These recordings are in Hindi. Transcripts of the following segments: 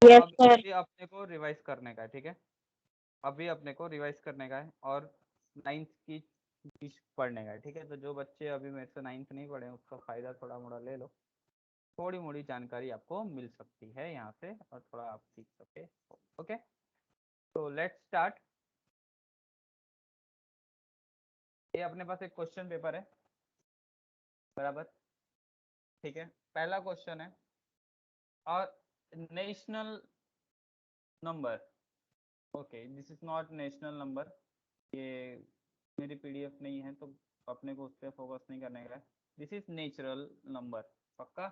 यस अब सर। अभी अपने को रिवाइज करने का है, ठीक है, अभी अपने को रिवाइज करने का है और 9th की चीज पढ़ने का है, ठीक है। तो जो बच्चे अभी मेरे से 9th नहीं पढ़े उसका फायदा थोड़ा मोड़ा ले लो, थोड़ी मोड़ी जानकारी आपको मिल सकती है यहाँ से और थोड़ा आप सीख सके। ओके, तो लेट्स स्टार्ट। ये अपने पास एक क्वेश्चन पेपर है, बराबर, ठीक है। पहला क्वेश्चन है, और national number, okay this is not national number, ये मेरी पीडीएफ नहीं है तो अपने को उस पर फोकस नहीं करने का है। दिस इज नेचुरल नंबर, पक्का,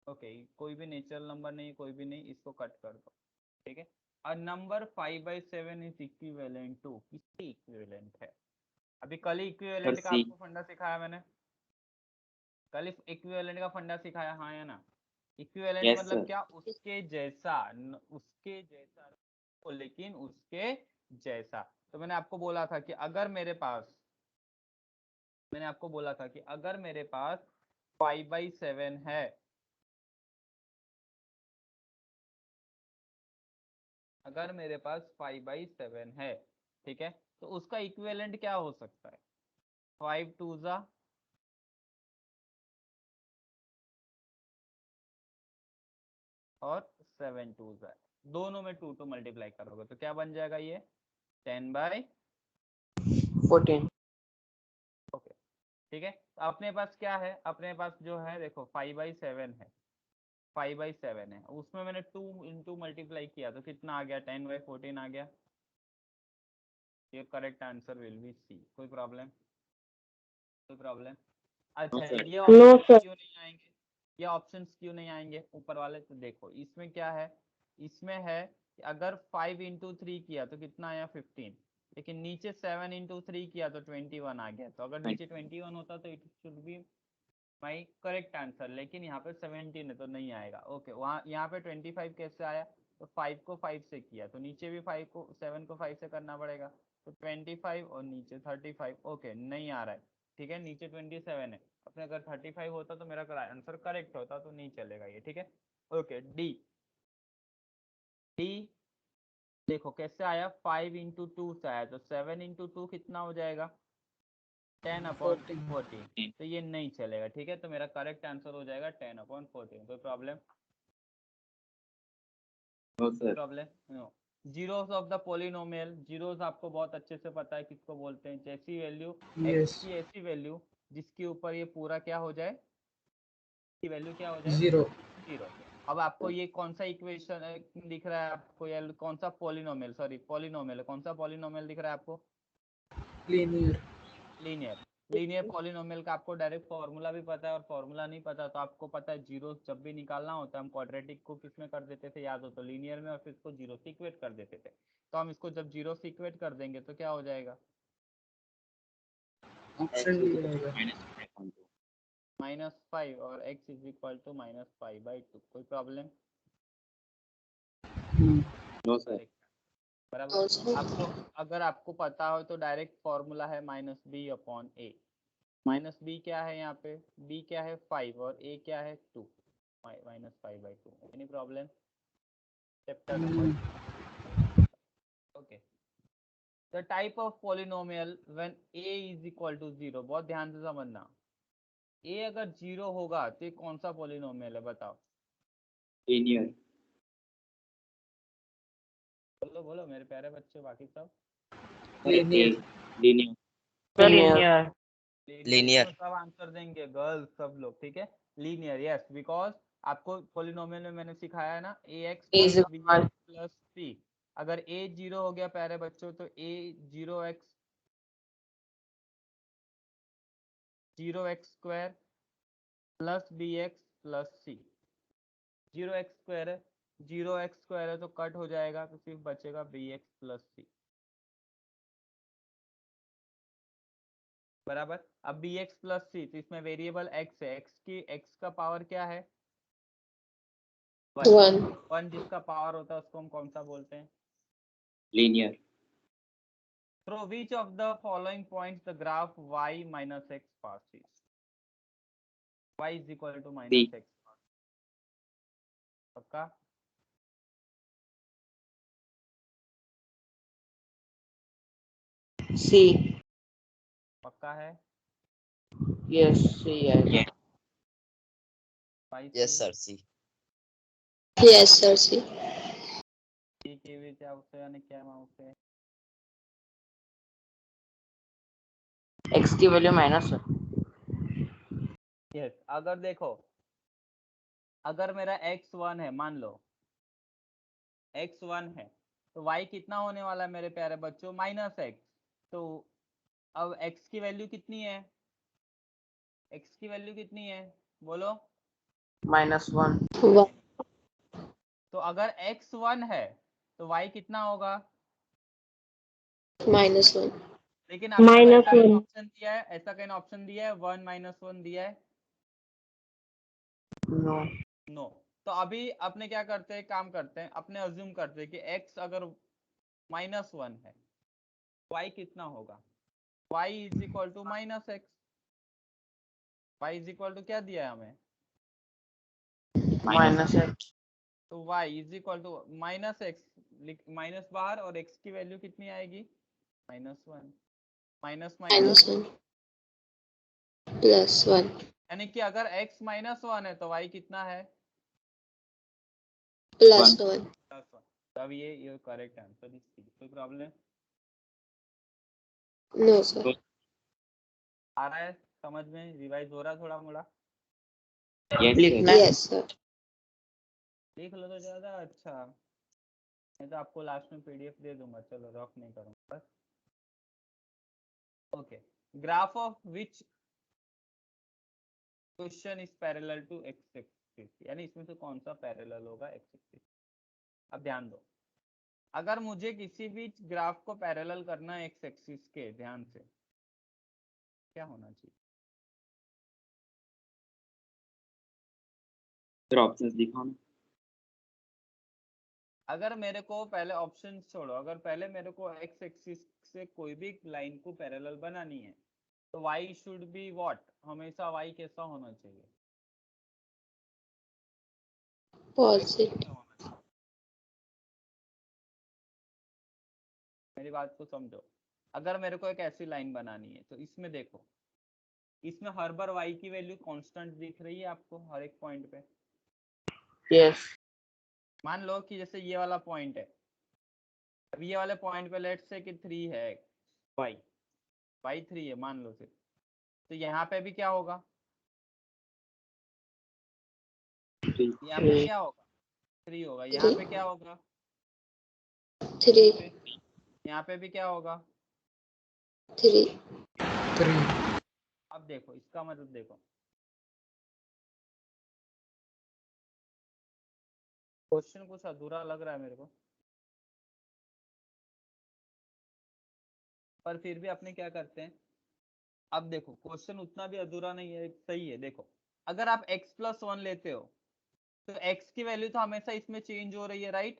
ओके कोई भी नेचुरल नंबर नहीं, कोई भी नहीं, इसको कट कर दो, ठीक है। और नंबर 5/7 इज इक्विवेलेंट टू, किसकी इक्विवेलेंट है? अभी कल ही इक्विवेलेंट का आपको फंडा सिखाया मैंने, कल इक्विवेलेंट का फंडा सिखाया, हाँ या ना? इक्विवेलेंट मतलब क्या? उसके जैसा, उसके जैसा, लेकिन उसके जैसा। तो मैंने आपको बोला था कि अगर मेरे पास, मैंने आपको बोला था कि अगर मेरे पास 5/7 है, अगर मेरे पास 5/7 है, ठीक है, तो उसका इक्विवेलेंट क्या हो सकता है? 5 2 जा और 7 2 जा, दोनों में 2 मल्टीप्लाई करोगे तो क्या बन जाएगा? ये 10/14। ओके, ठीक है। तो अपने पास क्या है? अपने पास जो है देखो 5/7 है, 5/7 है, उसमें मैंने 2 इंटू मल्टीप्लाई किया तो कितना आ गया? 10/14 आ गया। ये correct answer will be C. कोई प्रॉब्लम? कोई प्रॉब्लम? अच्छा, ये नो ऑप्शन सर। क्यों नहीं आएंगे? ये ऑप्शंस क्यों नहीं आएंगे ऊपर वाले? तो देखो इसमें क्या है, इसमें है कि अगर 5 इंटू 3 किया तो कितना आया? 15, लेकिन नीचे 7 इंटू 3 किया तो 21 आ गया। तो अगर नीचे 21 होता तो it should be my correct answer, लेकिन यहाँ पे 17 है तो नहीं आएगा। ओके, वहाँ यहाँ पे 25 कैसे आया? तो 5 को 5 से किया तो नीचे भी 5 को 7 को 5 से करना पड़ेगा, तो 25 और नीचे 35। ओके, नहीं आ रहा है, ठीक है, नीचे 27 है, अपने अगर 35 होता तो मेरा आंसर करेक्ट होता, तो नहीं चलेगा ये, ठीक है। ओके, डी, डी देखो कैसे आया? 5 इंटू 2 से आया, तो 7 इंटू 2 कितना हो जाएगा? 10/14। तो ये नहीं चलेगा, ठीक है, तो मेरा करेक्ट आंसर हो जाएगा 10/14। कोई problem? Problem no. Zeros of the polynomial, zeros आपको बहुत अच्छे से पता है किसको बोलते हैं? जैसी वैल्यू एक्स की ऐसी वैल्यू जिसके ऊपर ये पूरा क्या हो जाए, की वैल्यू क्या हो जाए? 0। अब आपको ये कौन सा इक्वेशन दिख रहा है आपको? या कौन सा पोलिनोमियल, सॉरी पोलिनोमियल, कौन सा पोलिनोमियल दिख रहा है आपको? लीनियर। लीनियर। लीनियर पॉलिनोमियल का आपको डायरेक्ट फॉर्मूला भी पता है, और फॉर्मूला नहीं पता तो आपको पता है जीरो जब भी निकालना होता है हम क्वाड्रेटिक को किस में कर देते थे, याद हो तो? लीनियर में, और फिर इसको जीरो से इक्वेट कर देते थे। तो हम इसको जब जीरो से इक्वेट कर देंगे तो क्या हो जाएगा? ऑप्शन डी रहेगा -5 और x इज इक्वल टू -5/2। कोई प्रॉब्लम? No sir. बराबर। आपको अगर आपको पता हो तो डायरेक्ट फॉर्मूला है -b/a। -b क्या है यहाँ पे? b क्या है? 5 और a क्या है? 2, -5/2। Any problem? Chapter number, okay. The type of polynomial when a is equal to 0, बहुत ध्यान से समझना, a अगर 0 होगा तो ये कौन सा पोलिनोमियल है बताओ? लीनियर। बोलो बोलो मेरे प्यारे बच्चे, बाकी सब लीनियर। लीनियर। लीनियर सब आंसर देंगे, गर्ल्स सब लोग, ठीक है। लीनियर, यस, बिकॉज आपको पोलिनोमियल में मैंने सिखाया है ना, ax is plus equal bx plus c। अगर a 0 हो गया प्यारे बच्चों तो a 0x plus bx plus c। 0x² है, 0x² है तो कट हो जाएगा तो सिर्फ बचेगा bx प्लस c, बराबर। अब bx प्लस c, तो इसमें वेरिएबल x है, x का पावर क्या है? 1। 1 जिसका पावर होता है उसको हम कौन सा बोलते हैं? Linear. Through which of the following points the graph y minus x passes? Y is equal to minus x, पक्का? C. पक्का है? Yes, C. Yeah. Why Yes, sir. C. Yes, sir. C. C के विच આવશે અને કેમ આવશે? X की वैल्यू -1. यस, अगर देखो, अगर मेरा x1 है, मान लो x1 है, तो y कितना होने वाला है मेरे प्यारे बच्चों? -x। तो अब x की वैल्यू कितनी है? x की वैल्यू कितनी है? बोलो। -1. 1. तो अगर x1 है तो y कितना होगा? -1. लेकिन आपने -1. ऐसा कहीं ऑप्शन दिया है, ऐसा कहीं ऑप्शन दिया है 1 -1 दिया है? No. नो। तो अभी अपने क्या करते हैं, काम करते हैं, अपने अज्यूम करते हैं कि x अगर -1 है, y कितना होगा? y is equal to -x। y is equal to क्या दिया है हमें? -X. तो y is equal to -x, minus बाहर, और x की वैल्यू कितनी आएगी? -1। Minus minus -1. +1. यानी कि अगर x -1 है तो y कितना है? +1. +1। तब ये करेक्ट आंसर इज सी। कोई प्रॉब्लम No, sir. आ रहा है समझ में? रिवाइज हो रहा है थोड़ा मोड़ा? Yes, लिखना sir. है? Yes, sir. देख लो तो ज्यादा अच्छा, मैं तो आपको लास्ट में पीडीएफ दे दूंगा, चलो रॉक नहीं करूंगा बस। Okay, graph of which question is parallel to x axis, यानी इसमें से कौन सा पैरेलल होगा एक्स एक्सिस? अब ध्यान दो, अगर मुझे किसी भी ग्राफ को पैरेलल करना है एक्स एक्सिस के, ध्यान से क्या होना चाहिए? Sir, options दिखाओ ना. अगर मेरे को पहले ऑप्शन छोड़ो, अगर पहले मेरे को एक्स एक्सिस से कोई भी लाइन को पैरेलल बनानी है तो y शुड बी व्हाट? हमेशा y कैसा होना चाहिए? Positive. मेरी बात को समझो, अगर मेरे को एक ऐसी लाइन बनानी है तो इसमें देखो, इसमें हर बार y की वैल्यू कांस्टेंट दिख रही है आपको हर एक पॉइंट पे? Yes. मान लो कि जैसे ये वाला पॉइंट है, अब ये वाले पॉइंट पे लेट्स से कि 3 है, y 3 है मान लो सिर्फ, तो यहाँ पे भी क्या होगा? यहाँ पे 3. क्या होगा? 3 होगा। यहाँ पे क्या होगा? 3. यहाँ पे भी क्या होगा? 3. 3. अब देखो इसका मतलब, देखो क्वेश्चन कुछ अधूरा लग रहा है मेरे को, पर फिर भी अपने क्या करते हैं, अब देखो क्वेश्चन उतना भी अधूरा नहीं है, सही है। देखो अगर आप x+1 लेते हो तो x की वैल्यू तो हमेशा इसमें चेंज हो रही है, राइट?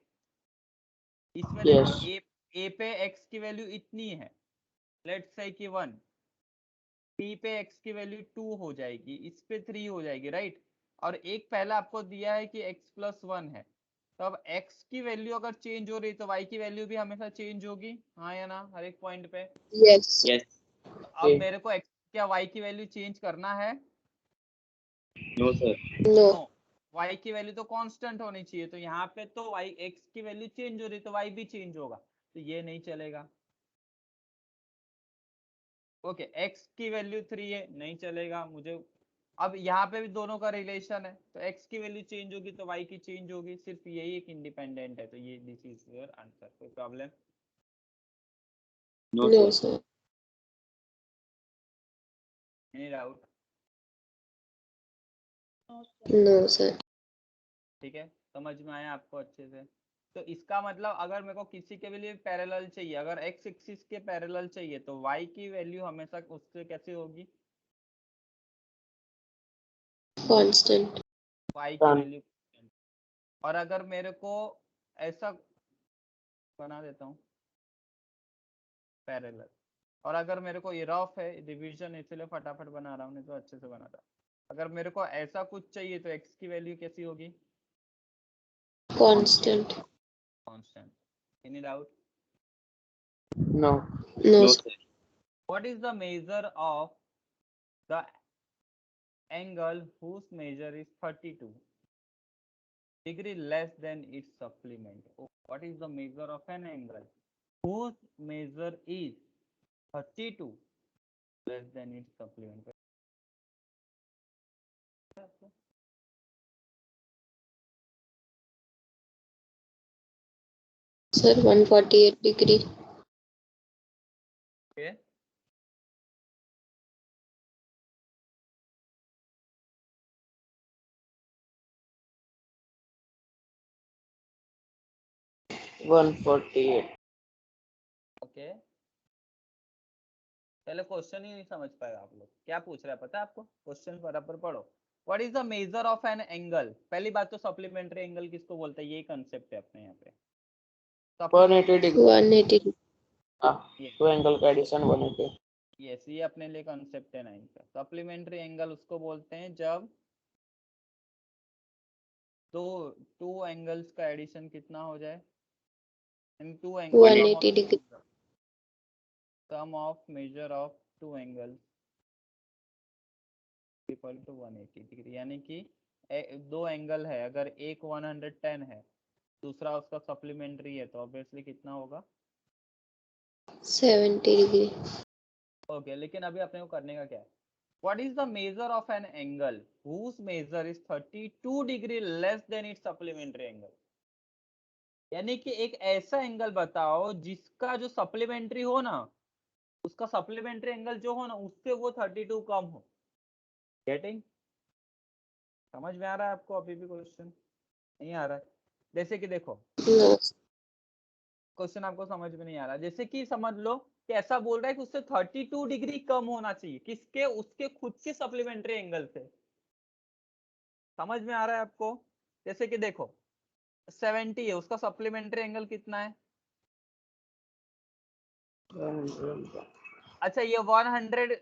इसमें देखो Yes. a पे x की वैल्यू इतनी है, लेट्स से कि 1, p पे x की वैल्यू 2 हो जाएगी, इस पे 3 हो जाएगी, राइट? और एक पहला आपको दिया है कि x+1 है, तो अब x की वैल्यू अगर चेंज हो रही तो y की वैल्यू भी हमेशा चेंज होगी, हाँ या ना, हर एक पॉइंट पे? Yes. Yes. तो अब मेरे को क्या y की वैल्यू चेंज करना है? No, sir. No. No, y की वैल्यू तो कांस्टेंट होनी चाहिए, तो यहाँ पे तो y x की वैल्यू चेंज हो रही तो y भी चेंज होगा, तो ये नहीं चलेगा। ओके, x की वैल्यू 3 है, नहीं चलेगा मुझे। अब यहाँ पे भी दोनों का रिलेशन है, तो x की वैल्यू चेंज होगी तो y की चेंज होगी, सिर्फ यही एक इंडिपेंडेंट है, तो ये दिस इज योर आंसर। कोई problem? No, No, sir. sir. Any doubt? No, sir. ठीक है, समझ में आया आपको अच्छे से? तो इसका मतलब अगर मेरे को किसी के लिए पैरेलल चाहिए, अगर x एक्सिस के पैरेलल चाहिए, तो y की वैल्यू हमेशा उससे कैसे होगी? Constant. y की वैल्यू। और अगर मेरे को ऐसा बना देता हूँ पैरेलल, और अगर मेरे को ये रफ है डिवीजन, इसलिए फटाफट बना रहा हूँ, नहीं तो अच्छे से बनाता। अगर मेरे को ऐसा कुछ चाहिए तो x की वैल्यू कैसी होगी? Constant. Constant. Any doubt? No. No, No, sir. sir. What is the measure of the angle whose measure is 32 degree less than its supplement? What is the measure of an angle whose measure is 32 less than its supplement? Sir, 148 degree. Okay. One 148. Okay, पहले क्वेश्चन ही नहीं समझ पाए आप लोग, क्या पूछ रहा है पता है आपको? क्वेश्चन बराबर पढ़ो। What is the measure of an angle? पहली बात तो सप्लीमेंट्री एंगल किसको बोलते हैं, यही कंसेप्ट है अपने यहाँ पे। 180 degree. 180. टू एंगल का एडिशन 180. यस, ये अपने लिए कंसेप्ट है 9 का। सप्लीमेंट्री एंगल उसको बोलते हैं जब टू एंगल्स का एडिशन कितना हो जाए, इन to angle 180 degree. sum of measure of two angles equal to 180 degree. यानी कि दो एंगल है, अगर एक 110 है दूसरा उसका सप्लीमेंट्री है तो ऑब्वियसली कितना होगा? 70 degree. ओके, लेकिन अभी अपने को करने का क्या है? What is the measure of an angle whose measure is 32 degree less than it's supplementary angle? यानी कि एक ऐसा एंगल बताओ जिसका जो सप्लीमेंट्री हो ना, उसका सप्लीमेंट्री एंगल जो हो ना उससे वो 32 कम हो। गेटिंग? समझ में आ रहा है आपको? अभी भी क्वेश्चन नहीं आ रहा है? जैसे कि देखो, No. क्वेश्चन आपको समझ में नहीं आ रहा, जैसे कि समझ लो कि ऐसा बोल रहा है कि उससे 32 डिग्री कम होना चाहिए, किसके? उसके खुद के सप्लीमेंट्री एंगल से। समझ में आ रहा है आपको? जैसे कि देखो 70 है, उसका सप्लीमेंट्री एंगल कितना है? अच्छा, ये 100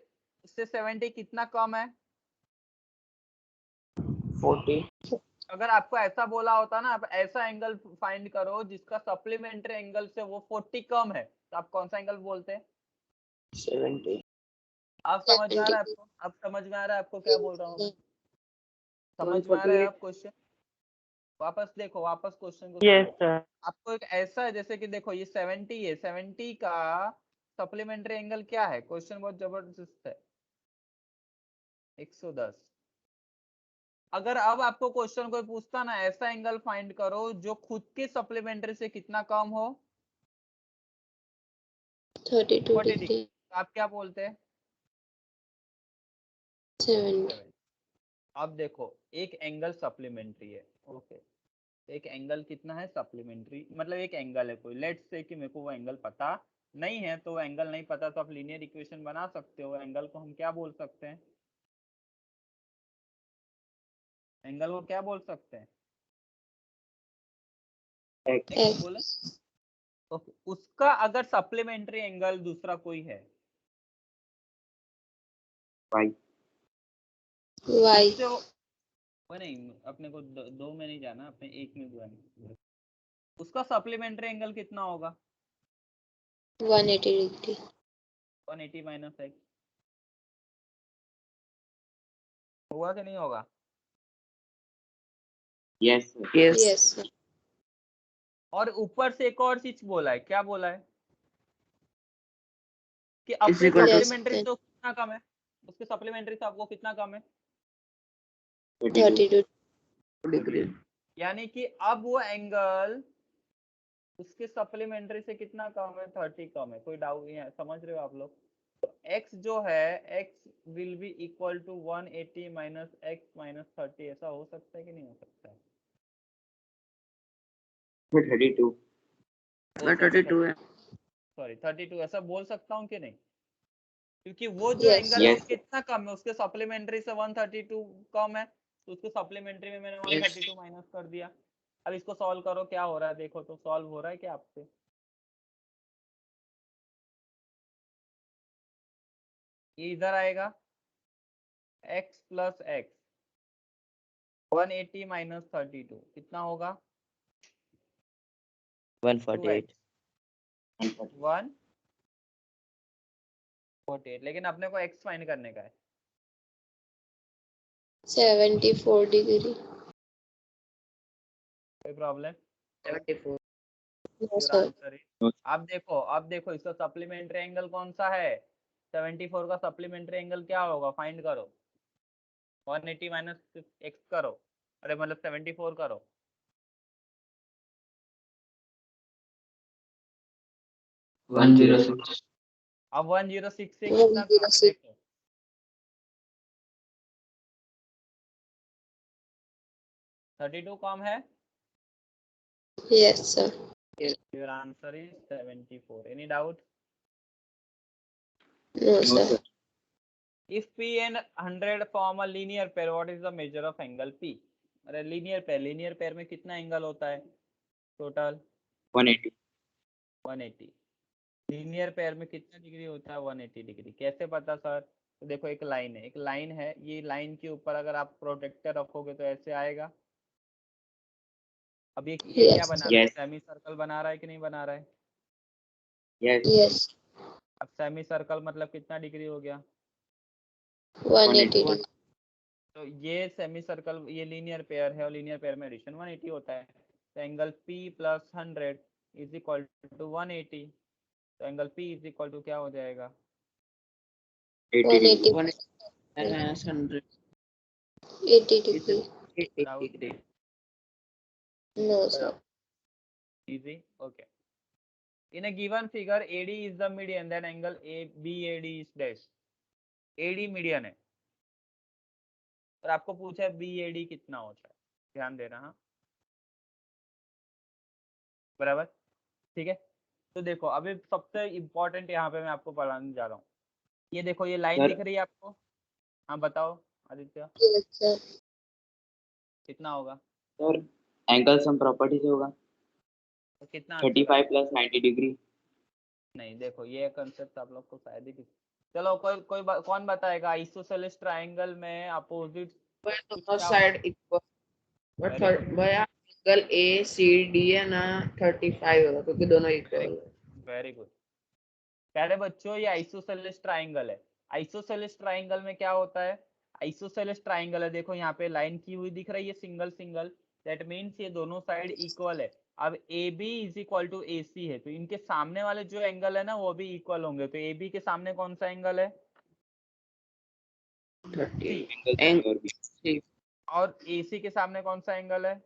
से 70 कितना कम है? 40. अगर आपको ऐसा बोला होता ना, आप ऐसा एंगल फाइंड करो जिसका सप्लीमेंट्री एंगल से वो 40 कम है, तो आप कौन सा एंगल बोलते हैं? 70. आप समझ में आ रहा है आपको? अब समझ में आ रहा है आपको क्या बोल रहा हूँ मैं? समझ में आ रहा है आप क्वेश्चन? वापस देखो, वापस क्वेश्चन को यस समझो। सर. आपको एक ऐसा है, जैसे कि देखो ये 70 है, 70 का सप्लीमेंट्री एंगल क्या है? क्वेश्चन बहुत जबरदस्त है, 110। अगर अब आपको क्वेश्चन कोई पूछता ना ऐसा एंगल फाइंड करो जो खुद के सप्लीमेंट्री से कितना कम हो, 32 40 डिग्री, degree. आप क्या बोलते हैं? 70. अब देखो एक एंगल सप्लीमेंट्री है, ओके, एक एंगल कितना है सप्लीमेंट्री, मतलब एक एंगल है कोई, लेट्स से कि मेरे को वो एंगल पता नहीं है, तो वो एंगल नहीं पता तो आप लीनियर इक्वेशन बना सकते हो। एंगल को हम क्या बोल सकते हैं? एंगल को क्या बोल सकते हैं? X. बोले ओके, उसका अगर सप्लीमेंट्री एंगल दूसरा कोई है, Y. Y. उससे वो नहीं, अपने को दो में नहीं जाना, अपने एक में जाना। उसका सप्लीमेंट्री एंगल कितना होगा? 180 degree. 180 minus x. होगा कि नहीं होगा? Yes sir. Yes. Yes, sir. और ऊपर से एक और चीज बोला है, क्या बोला है? कि Is अपने equal to- सप्लीमेंट्री से कितना कम है, उसके सप्लीमेंट्री से आपको कितना कम है? 32. डिग्री. यानी कि अब वो एंगल उसके सप्लीमेंट्री से कितना कम है? 30 कम है। कोई डाउट नहीं है? समझ रहे हो आप लोग? तो x जो है, x will be equal to 180 minus x minus 30। ऐसा हो सकता है कि नहीं हो सकता है? 32. सर 32 है. सॉरी 32, ऐसा बोल सकता हूँ कि नहीं? क्योंकि वो जो Yes. एंगल है Yes. वो कितना कम है? उसके सप्लीमेंट्री से 132 कम है, तो उसको सप्लीमेंट्री में मैंने 132 माइनस कर दिया। अब इसको सॉल्व करो, क्या हो रहा है देखो तो, सॉल्व हो रहा है क्या आपसे? ये इधर आएगा x प्लस एक्स, 180 माइनस 32 कितना होगा? 148. 1 48, लेकिन अपने को x फाइंड करने का है। 74 degree. कोई problem? 74. No, your sir. Answer is, अब देखो इसका सप्लीमेंट्री एंगल कौन सा है? 74 का सप्लीमेंट्री एंगल क्या होगा, फाइंड करो। 180 माइनस x करो, अरे मतलब 74 करो। 106. अब 106 से कितना कम है 106. देखो। 32 कम है। Yes, sir. Your answer is 74. Any doubt? No, No, sir. sir. If P and 100 form a linear pair, what is the measure of angle P? अरे लीनियर पेयर में कितना एंगल होता है टोटल? 180. 180। लीनियर पेयर में कितना डिग्री होता है? 180 डिग्री। कैसे पता सर? तो देखो एक लाइन है, ये लाइन के ऊपर अगर आप प्रोटेक्टर रखोगे तो ऐसे आएगा। अब ये क्या Yes, बना sir. रहा है? Yes. सेमी सर्कल बना रहा है कि नहीं बना रहा है? Yes. Yes. अब सेमी सर्कल मतलब कितना डिग्री हो गया? 180 degree. तो ये सेमी सर्कल, ये लीनियर पेयर है और लीनियर पेयर में एडिशन 180 होता है। तो angle P plus 100 is equal to 180। तो angle P is equal to क्या हो जाएगा? 80 degree. 180. Minus 100. 80 degree. 80 Doubt? degree. No, sir. Easy. Okay. In a given figure, AD is the median, then angle BAD is dash. AD median है और आपको पूछा है BAD कितना होता है, ध्यान देना। हाँ बराबर, ठीक है। तो देखो अभी सबसे इम्पोर्टेंट यहाँ पे मैं आपको पढ़ाने जा रहा हूँ। ये देखो ये लाइन Sir. दिख रही है आपको? हाँ बताओ आदित्य, Yes, sir. कितना होगा? Sir, angle sum property से होगा तो कितना आंसर 35 plus 90 degree. नहीं, देखो ये कंसेप्ट आप लोग को शायद ही चलो कौन बताएगा? आइसोसेलेस ट्रायंगल में अपोजिट But कुछ दोनों क्या? Side equal. But Very good. भैया एंगल ए सी डी है ना 35 होगा क्योंकि दोनों इक्वल है. वेरी गुड प्यारे बच्चों, ये आइसोसेलेस ट्रायंगल है। आइसोसेलेस ट्रायंगल में क्या होता है? आइसोसेलेस ट्रायंगल है, देखो यहाँ पे लाइन की हुई दिख रही है सिंगल सिंगल, दैट मीन्स ये दोनों साइड इक्वल है। अब A B is equal to A C है, तो इनके सामने वाले जो एंगल है ना वो भी इक्वल होंगे। तो ए बी के सामने कौन सा एंगल है? 30 Angle एंगल sum और भी. और ए सी के सामने कौन सा एंगल है?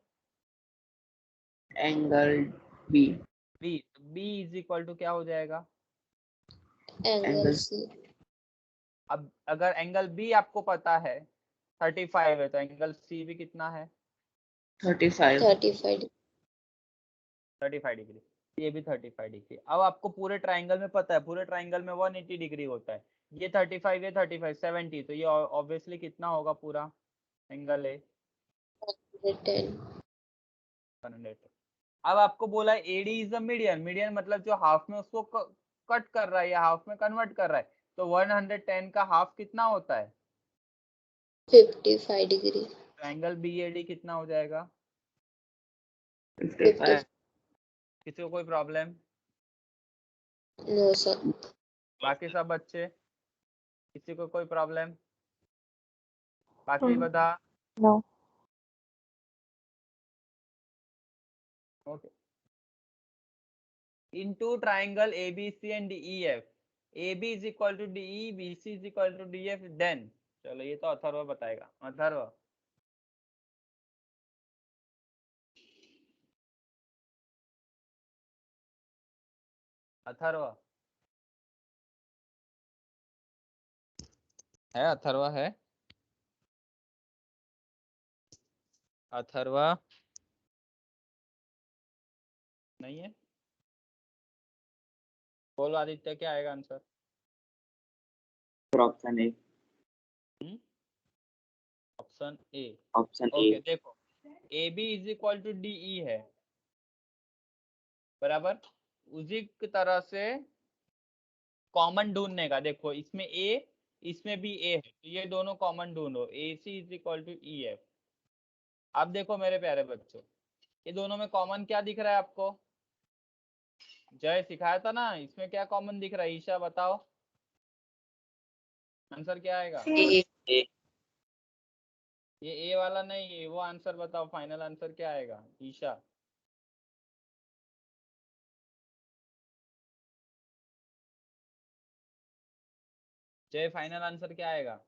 Angle B. B. B is equal to क्या हो जाएगा? Angle C. अब अगर एंगल बी आपको पता है 35 है, तो एंगल सी भी कितना है? 35. 35 degree. 35 डिग्री। ये भी 35 डिग्री। अब आपको पूरे ट्राइंगल में पता है, पूरे ट्राइंगल में 180 डिग्री होता है। ये 35, ये 35, 70, तो ये ऑब्वियसली कितना होगा पूरा एंगल है? 110. 100। अब आपको बोला AD is a median, median मतलब जो हाफ में उसको कट कर रहा है या हाफ में कन्वर्ट कर रहा है। तो 110 का हाफ कितना होता है? 55 degree. तो एंगल बी एडी कितना हो जाएगा? 55. किसी को कोई प्रॉब्लम? No, sir. बाकी सब बच्चे, किसी को कोई प्रॉब्लम? बाकी बता। No. Okay. into triangle ABC and DEF, AB is equal to DE, BC is equal to DF, then चलो ये तो अथर्व बताएगा। अथर्व, अथर्व है? अथर्व है? अथर्व नहीं है? बोलो आदित्य, क्या आएगा answer? Option A. Option A. Option okay A. देखो AB is equal to DE है बराबर, उसी की तरह से कॉमन ढूंढने का। देखो इसमें A, इसमें भी A है, तो ये दोनों कॉमन ढूंढो। AC is equal to EF। अब देखो मेरे प्यारे बच्चों, ये दोनों में कॉमन क्या दिख रहा है आपको? जय सिखाया था ना, इसमें क्या कॉमन दिख रहा है? ईशा बताओ। आंसर क्या आएगा? ए ये ए वाला नहीं है, वो आंसर बताओ, फाइनल आंसर क्या आएगा ईशा? जय, फाइनल आंसर क्या आएगा?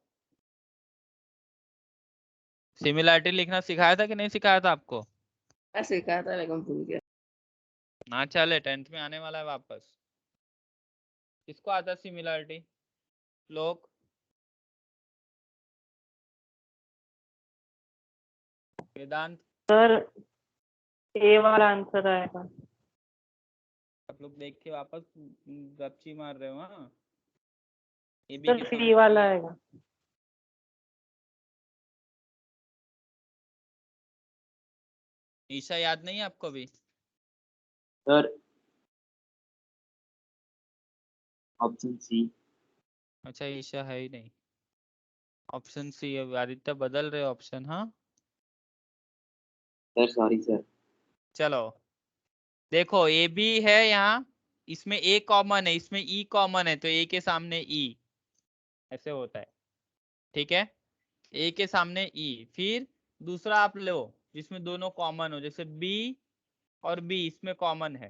सिमिलैरिटी लिखना सिखाया था कि नहीं सिखाया था आपको? मैं सीखा था लेकिन भूल गया। ना चले, 10th में आने वाला है वापस। किसको आता है सिमिलैरिटी? लोग वेदांत, सर ए वाला आंसर आएगा। आप लोग देख के वापस गपची मार रहे हो? हाँ, ए बी सर के सी सामने वाला E। आएगा। ईशा याद नहीं है आपको भी? Sir option C. अच्छा, ईशा है ही नहीं। ऑप्शन सी है। आदित्य बदल रहे ऑप्शन? हाँ सर सॉरी सर। चलो देखो, ए बी है यहाँ, इसमें ए कॉमन है, इसमें ई कॉमन है, तो ए के सामने ई, ऐसे होता है। ठीक है, ए के सामने ई। फिर दूसरा आप लो जिसमें दोनों कॉमन हो, जैसे बी और बी इसमें कॉमन है,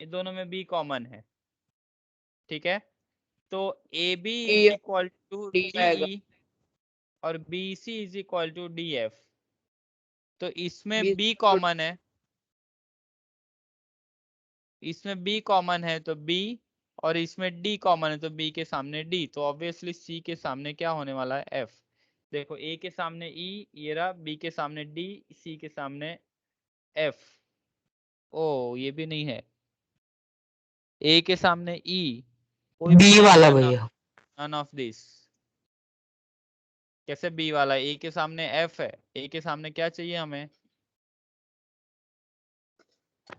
ये दोनों में बी कॉमन है। ठीक है, तो A B is E equal to D D आएगा। ई और B C is equal to D F. तो इसमें B बी कॉमन है, इसमें बी कॉमन है तो बी, और इसमें डी कॉमन है तो बी के सामने डी, तो ऑब्वियसली सी के सामने क्या होने वाला है? एफ। देखो, ए के सामने ई, ये रहा, बी के सामने डी, सी के सामने एफ। ओ ये भी नहीं है, ए के सामने ई, कोई बी वाला भैया। None of this. कैसे बी वाला? ए के सामने एफ है, ए के सामने क्या चाहिए हमें?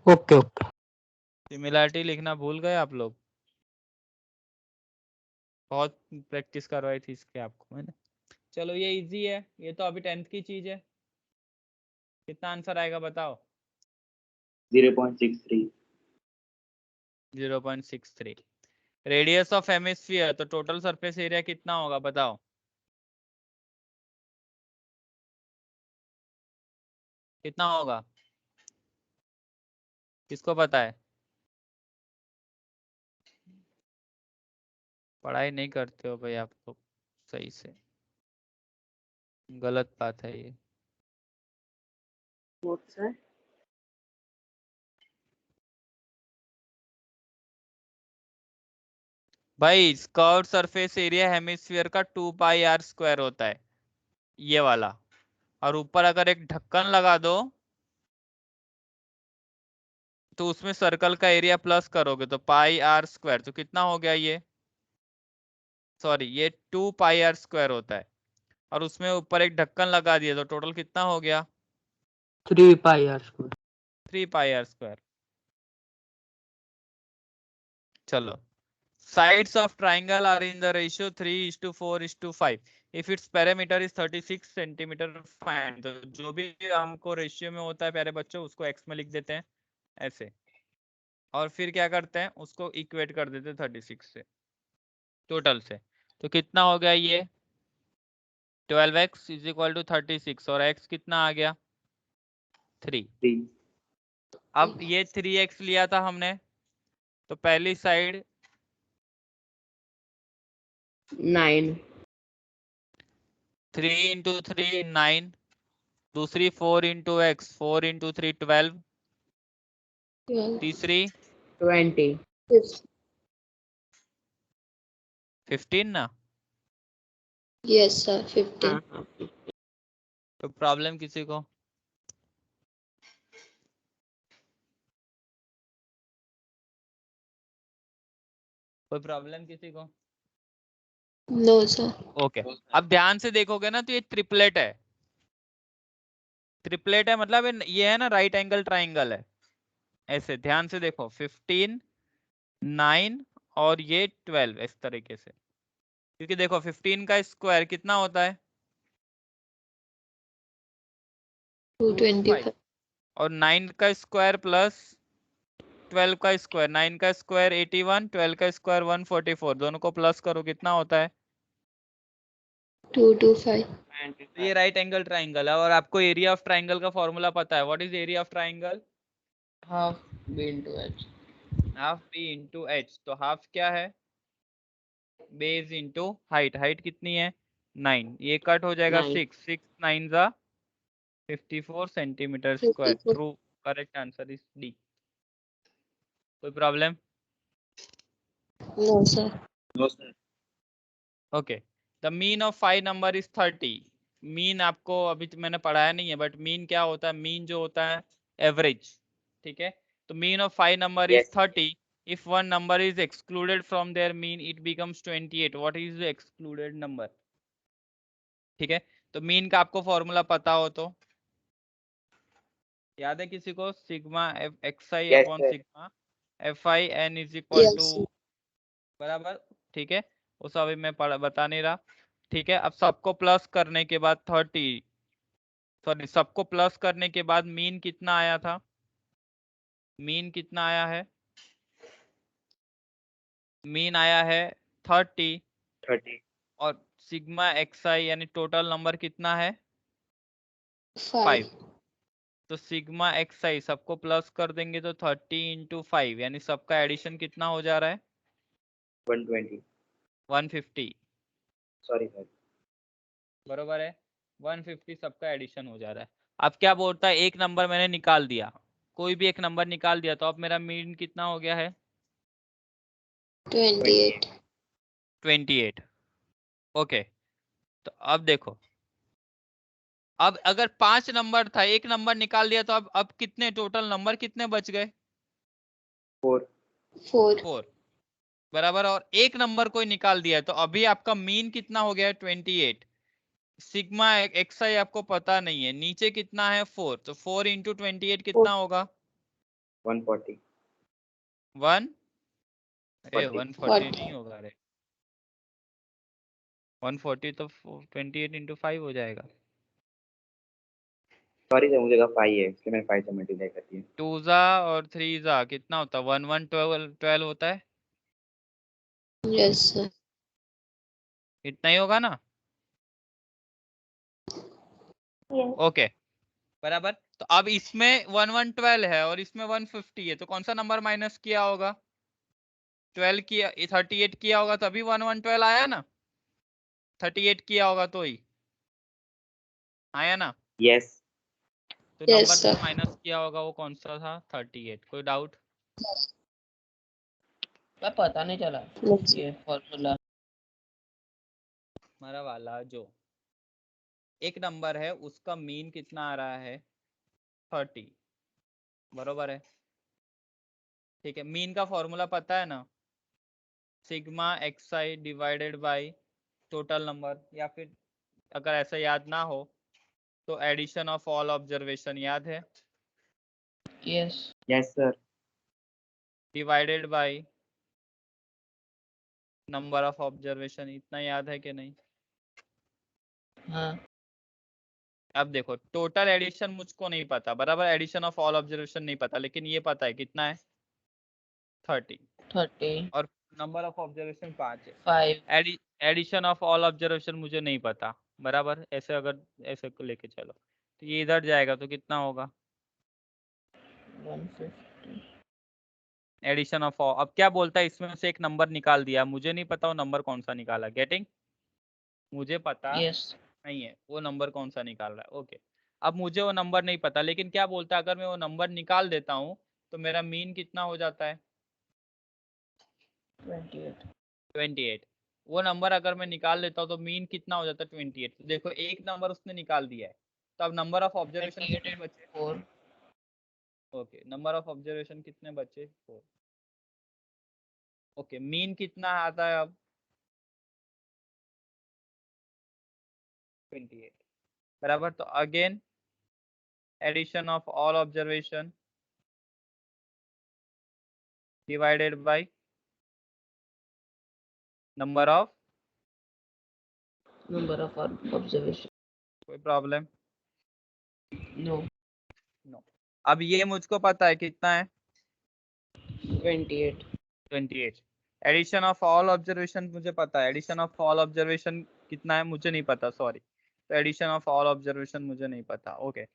Okay okay. सिमिलैरिटी लिखना भूल गए आप लोग? बहुत प्रैक्टिस करवाई थी इसके आपको मैंने। चलो ये इजी है, ये तो अभी 10th की चीज है। कितना आंसर आएगा बताओ? 0.63। 0.63। रेडियस ऑफ हेमिस्फीयर, तो टोटल सरफेस एरिया कितना होगा बताओ? कितना होगा, किसको पता है? पढ़ाई नहीं करते हो भाई आप लोग सही से, गलत बात है ये। What's that? भाई कर्व सरफेस एरिया हेमिस्फीयर का 2 पाई आर स्क्वायर होता है, ये वाला। और ऊपर अगर एक ढक्कन लगा दो तो उसमें सर्कल का एरिया प्लस करोगे तो पाई आर स्क्वायर, तो कितना हो गया ये? सॉरी, ये 2 पाई आर स्क्वायर होता है, और उसमें ऊपर एक ढक्कन लगा दिया तो टोटल कितना हो गया? 3 pi R square. 3 pi R square. चलो, sides of triangle are in the ratio 3:4:5 if its perimeter is 36 centimeter find। तो जो भी हमको रेशियो में होता है प्यारे बच्चों, उसको x में लिख देते हैं ऐसे, और फिर क्या करते हैं, उसको इक्वेट कर देते हैं 36 से, टोटल से। तो कितना हो गया ये? 12x इज इक्वल टू 36, और x कितना आ गया? 3। अब ये 3x लिया था हमने, तो पहली साइड 9 3 into 3 9, दूसरी 4 into x, 4 into 3 12, 12, तीसरी 20 15 ना। yes sir, 15, हाँ, तो प्रॉब्लम किसी को? कोई प्रॉब्लम किसी को? no sir, ओके, अब ध्यान से देखोगे ना तो ये ट्रिपलेट है। ट्रिपलेट है मतलब ये है ना, राइट एंगल ट्राइंगल है। ऐसे ध्यान से देखो, 15 9 और ये 12, इस तरीके से। क्योंकि देखो 15 का स्क्वायर कितना होता है? 225, और 9 का स्क्वायर प्लस 12 का स्क्वायर, 9 का स्क्वायर 81, 12 का स्क्वायर 144, दोनों को प्लस करो कितना होता है? 2 to 5. तो ये राइट एंगल ट्राइंगल है और आपको एरिया ऑफ ट्राइंगल का फॉर्मूला पता है. What is area of triangle? Half b into h. Half B into H. तो हाफ क्या है? Base into height. हाइट कितनी है? 9. ये कट हो जाएगा 9. 6. 6 9 जा 54 centimetre square. 54. True. Correct answer is D. कोई problem? No, sir. No sir. Okay. The mean of 5 number is 30. Mean आपको अभी तो मैंने पढ़ाया नहीं है, बट मीन क्या होता है? मीन जो होता है एवरेज. ठीक है. तो mean of 5 number is Yes. 30. If one number is excluded from their mean, it becomes 28. What is the excluded number? ठीक है. तो मीन का आपको फॉर्मूला पता हो तो याद है किसी को? Sigma F X I Yes, upon sir. Sigma F I N is equal Yes, to. sir. बराबर. ठीक है. उस अभी मैं बता नहीं रहा. ठीक है. अब सबको प्लस करने के बाद 30, सॉरी, सबको प्लस करने के बाद मीन कितना आया था? मीन कितना आया है? मीन आया है 30. 30. और सिग्मा एक्स आई यानी टोटल नंबर कितना है? 5. तो सिग्मा एक्स आई सबको प्लस कर देंगे तो 30 इंटू 5 यानी सबका एडिशन कितना हो जा रहा है? 120. 150. Sorry sir. बरोबर है. 150 सबका एडिशन हो जा रहा है. अब क्या बोलता है? एक नंबर मैंने निकाल दिया, कोई भी एक नंबर निकाल दिया, तो अब मेरा मीन कितना हो गया है? 28. 28. ओके. तो अब देखो, अब अगर 5 नंबर था, एक नंबर निकाल दिया, तो अब कितने टोटल नंबर कितने बच गए? 4. 4. 4. बराबर. और एक नंबर कोई निकाल दिया, तो अभी आपका मीन कितना हो गया? 28. सिग्मा एक्स आई आपको पता नहीं है, नीचे कितना है? 4. तो 4 इंटू 28 कितना होगा? 140. 1 अरे 40. 140 नहीं होगा रे. 140 तो 28 इंटू 5 हो जाएगा. सॉरी सर, मुझे लगा 5 है, इसलिए मैंने 5 से मल्टीप्लाई कर दिया. 2 जा और 3 जा कितना होता है? 1 1 12 होता है. Yes, sir. इतना ही होगा ना? Yes. ओके. बराबर. तो अब इसमें 1 1 12 है और इसमें 150 है, तो कौन सा नंबर माइनस किया होगा? 12 किया, 38 किया होगा तभी 1 1 12 आया ना. 38 किया होगा तो ही आया ना. यस. तो Yes, नंबर sir. जो माइनस किया होगा वो कौन सा था? 38. कोई डाउट? क्या पता नहीं चला No, sir. ये फॉर्मूला. हमारा वाला जो एक नंबर है उसका मीन कितना आ रहा है? 30. बरोबर है. ठीक है. मीन का फॉर्मूला पता है ना? Sigma x I divided by total number, या फिर अगर ऐसा याद ना हो तो एडिशन ऑफ ऑल ऑब्जर्वेशन याद है, yes. Yes sir. Divided by number of observation. इतना याद है कि नहीं? हाँ. अब देखो, टोटल एडिशन मुझको नहीं पता, बराबर. एडिशन ऑफ ऑल ऑब्जर्वेशन नहीं पता, लेकिन ये पता है कितना है? 30. 30. और नंबर ऑफ ऑब्जर्वेशन 5 है. 5. एडिशन ऑफ ऑल ऑब्जर्वेशन मुझे नहीं पता, बराबर. ऐसे अगर ऐसे को लेके चलो तो ये इधर जाएगा तो कितना होगा? 150. Addition of all. अब क्या बोलता है? इसमें से एक नंबर निकाल दिया, मुझे नहीं पता वो नंबर कौन सा निकाला. गेटिंग? मुझे पता यस. नहीं है वो नंबर कौन सा निकाल रहा है. ओके. अब मुझे वो नंबर नहीं पता, लेकिन क्या बोलता है? अगर मैं वो नंबर निकाल देता हूँ तो मेरा मीन कितना हो जाता है? 28. 28. वो नंबर अगर मैं निकाल लेता हूँ तो मीन कितना हो जाता है? 28. तो देखो, एक नंबर उसने निकाल दिया है, तो अब नंबर ऑफ ऑब्जर्वेशन कितने बचे? 4. ओके. नंबर ऑफ ऑब्जर्वेशन कितने बचे? 4. ओके. मीन कितना आता है अब? 28. बराबर. तो again addition of all observation divided by number of. Number of observation. कोई प्रॉब्लम? नो. नो. अब ये मुझको पता है कितना है? 28. 28. एडिशन ऑफ ऑल ऑब्जर्वेशन मुझे पता है. एडिशन ऑफ ऑल ऑब्जर्वेशन कितना है मुझे नहीं पता, सॉरी। तो एडिशन ऑफ ऑल ऑब्जर्वेशन मुझे नहीं पता। ओके,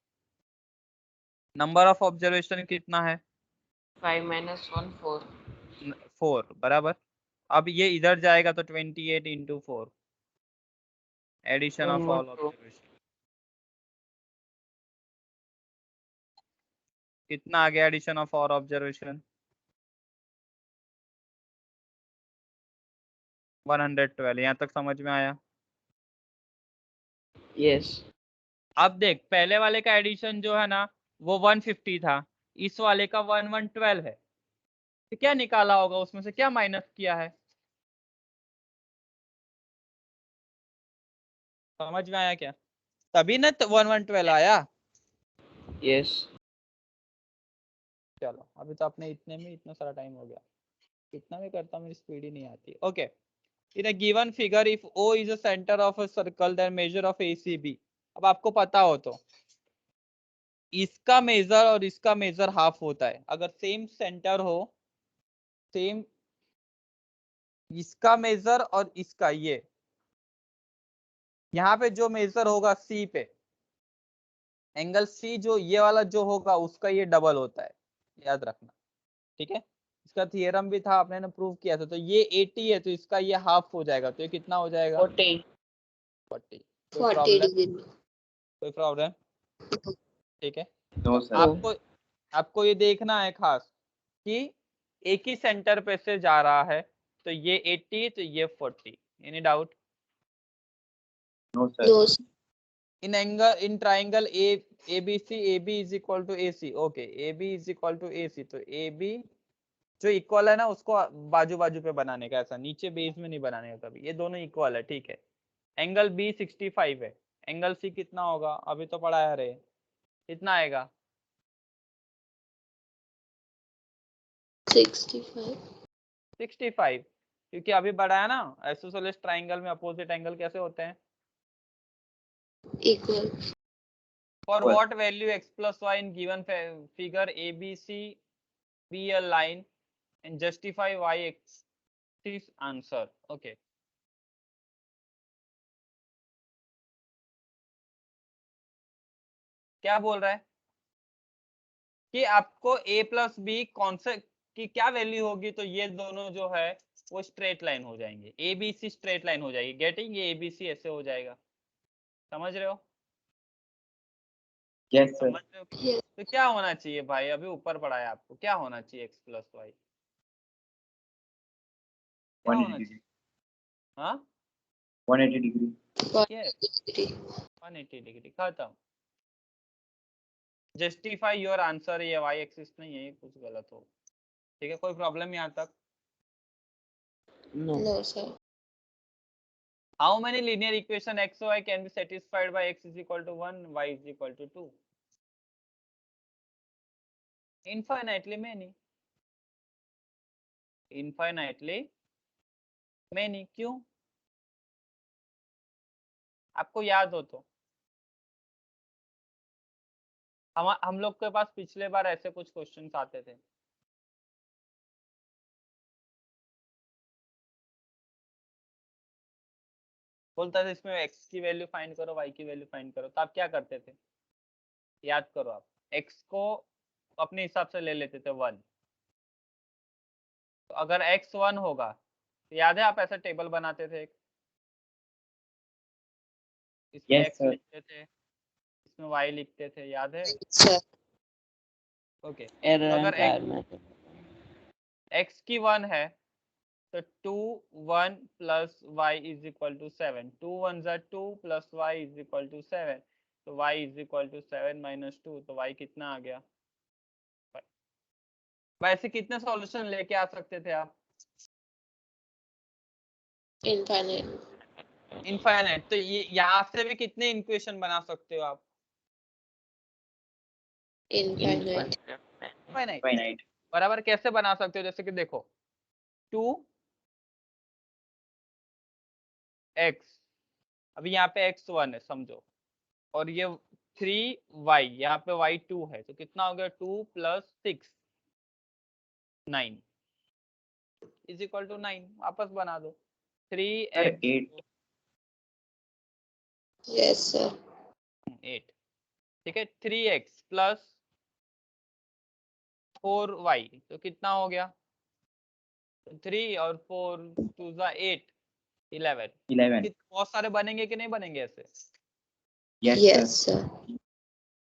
नंबर ऑफ ऑब्जर्वेशन कितना है? 5 minus 1 4. 4 बराबर। अब ये इधर जाएगा तो 28 into 4, addition 1 of more all 2. Observation कितना आ गया? Addition of all observation 112। यहाँ तक समझ में आया? Yes. अब देख, पहले वाले का एडिशन जो है ना वो 150 था, इस वाले का 1112 है, तो क्या निकाला होगा? उसमें से क्या माइनस किया है? समझ में आया क्या? तभी ना 1112 आया। Yes. चलो, अभी तो अपने इतने में इतना सारा टाइम हो गया, कितना भी करता हूँ मेरी स्पीड ही नहीं आती। Okay, in a given figure if O is a centre of a circle then measure of ACB। अब आपको पता हो तो इसका मेजर और इसका मेजर हाफ होता है। अगर सेम सेंटर हो, सेम इसका मेजर और इसका, ये यहाँ पे जो मेजर होगा C पे, एंगल C जो ये वाला जो होगा उसका ये डबल होता है, याद रखना। ठीक है, इसका थियरम भी था, आपने ना प्रूव किया था। तो ये 80 है तो इसका ये हाफ हो जाएगा, तो ये कितना हो जाएगा? 40. 40। 40 degree. कोई प्रॉब्लम? ठीक है, नो तो सर। आपको ये देखना है खास कि एक ही सेंटर पे से जा रहा है, तो ये 80 तो ये 40। Any doubt? No sir. No, sir. In angle, in triangle ABC, AB is equal to AC। Okay, AB is equal to AC, तो AB जो इक्वल है ना उसको बाजू बाजू पे बनाने का, ऐसा नीचे बेस में नहीं बनाने का कभी। ये दोनों इक्वल है, ठीक है। एंगल B 65 है, एंगल C कितना होगा? अभी तो पढ़ाया रहे, कितना आएगा? 65. 65, क्योंकि अभी बढ़ाया ना, आइसोसेलेस ट्राइंगल में अपोजिट एंगल कैसे होते हैं? Equal. For Equal. What value x plus y in given figure ABC be a line and justify y axis answer. Okay, क्या बोल रहा है कि आपको a प्लस बी कौन से की क्या वैल्यू होगी, तो ये दोनों जो है वो स्ट्रेट लाइन हो जाएंगे, ABC स्ट्रेट लाइन हो जाएगी। गेटिंग? ये ABC ऐसे हो जाएगा, समझ रहे हो? Yes sir. समझ रहे हो? Yes. तो क्या होना चाहिए भाई? अभी ऊपर पढ़ाया आपको, क्या होना चाहिए? x प्लस वाई क्या होना 180 चाहिए? हाँ, 180 डिग्री। 180 degree. 180 डिग्री, खत्म। जस्टिफाई योर आंसर, ये y एक्सिस नहीं है, ये कुछ गलत हो। ठीक है, कोई प्रॉब्लम यहाँ तक? No. No, sir. How many linear equation x y can be satisfied by x is equal to 1 y is equal to 2? Infinitely many. Infinitely many, क्यों? आपको याद हो तो हम लोग के पास पिछले बार ऐसे कुछ क्वेश्चंस आते थे। बोलता था इसमें x की वैल्यू फाइंड करो, y की वैल्यू फाइंड करो, तो आप क्या करते थे? याद करो आप, x को अपने हिसाब से ले लेते थे 1। तो अगर x 1 होगा तो याद है आप ऐसा टेबल बनाते थे, इसमें Yes, x sir. लिखते थे, इसमें y लिखते थे, याद है? Sir. ओके, Error तो अगर entire method. x की 1 है तो 2 1 plus y is equal to 7, 2 1 जा 2 plus y is equal to 7, तो y is equal to 7 minus 2, तो y कितना आ गया? वैसे कितने सॉल्यूशन लेके आ सकते थे आप? Infinite. इनफाइनाइट। तो ये यहाँ से भी कितने इक्वेशन बना सकते हो आप? Infinite. इनफाइनाइट। Finite. बराबर। कैसे बना सकते हो? जैसे कि देखो 2x, अभी यहाँ पे x1 है समझो, और ये 3y, यहाँ पे y2 है, तो कितना हो गया? 2 प्लस 6 9 इज इक्वल टू 9। वापस बना दो। 3x 8. Yes, sir. 8, ठीक है। 3x प्लस 4y तो कितना हो गया? 3 और 4 2 जा 8 11। 11. बहुत सारे बनेंगे कि नहीं बनेंगे ऐसे? Yes, Yes, sir. sir.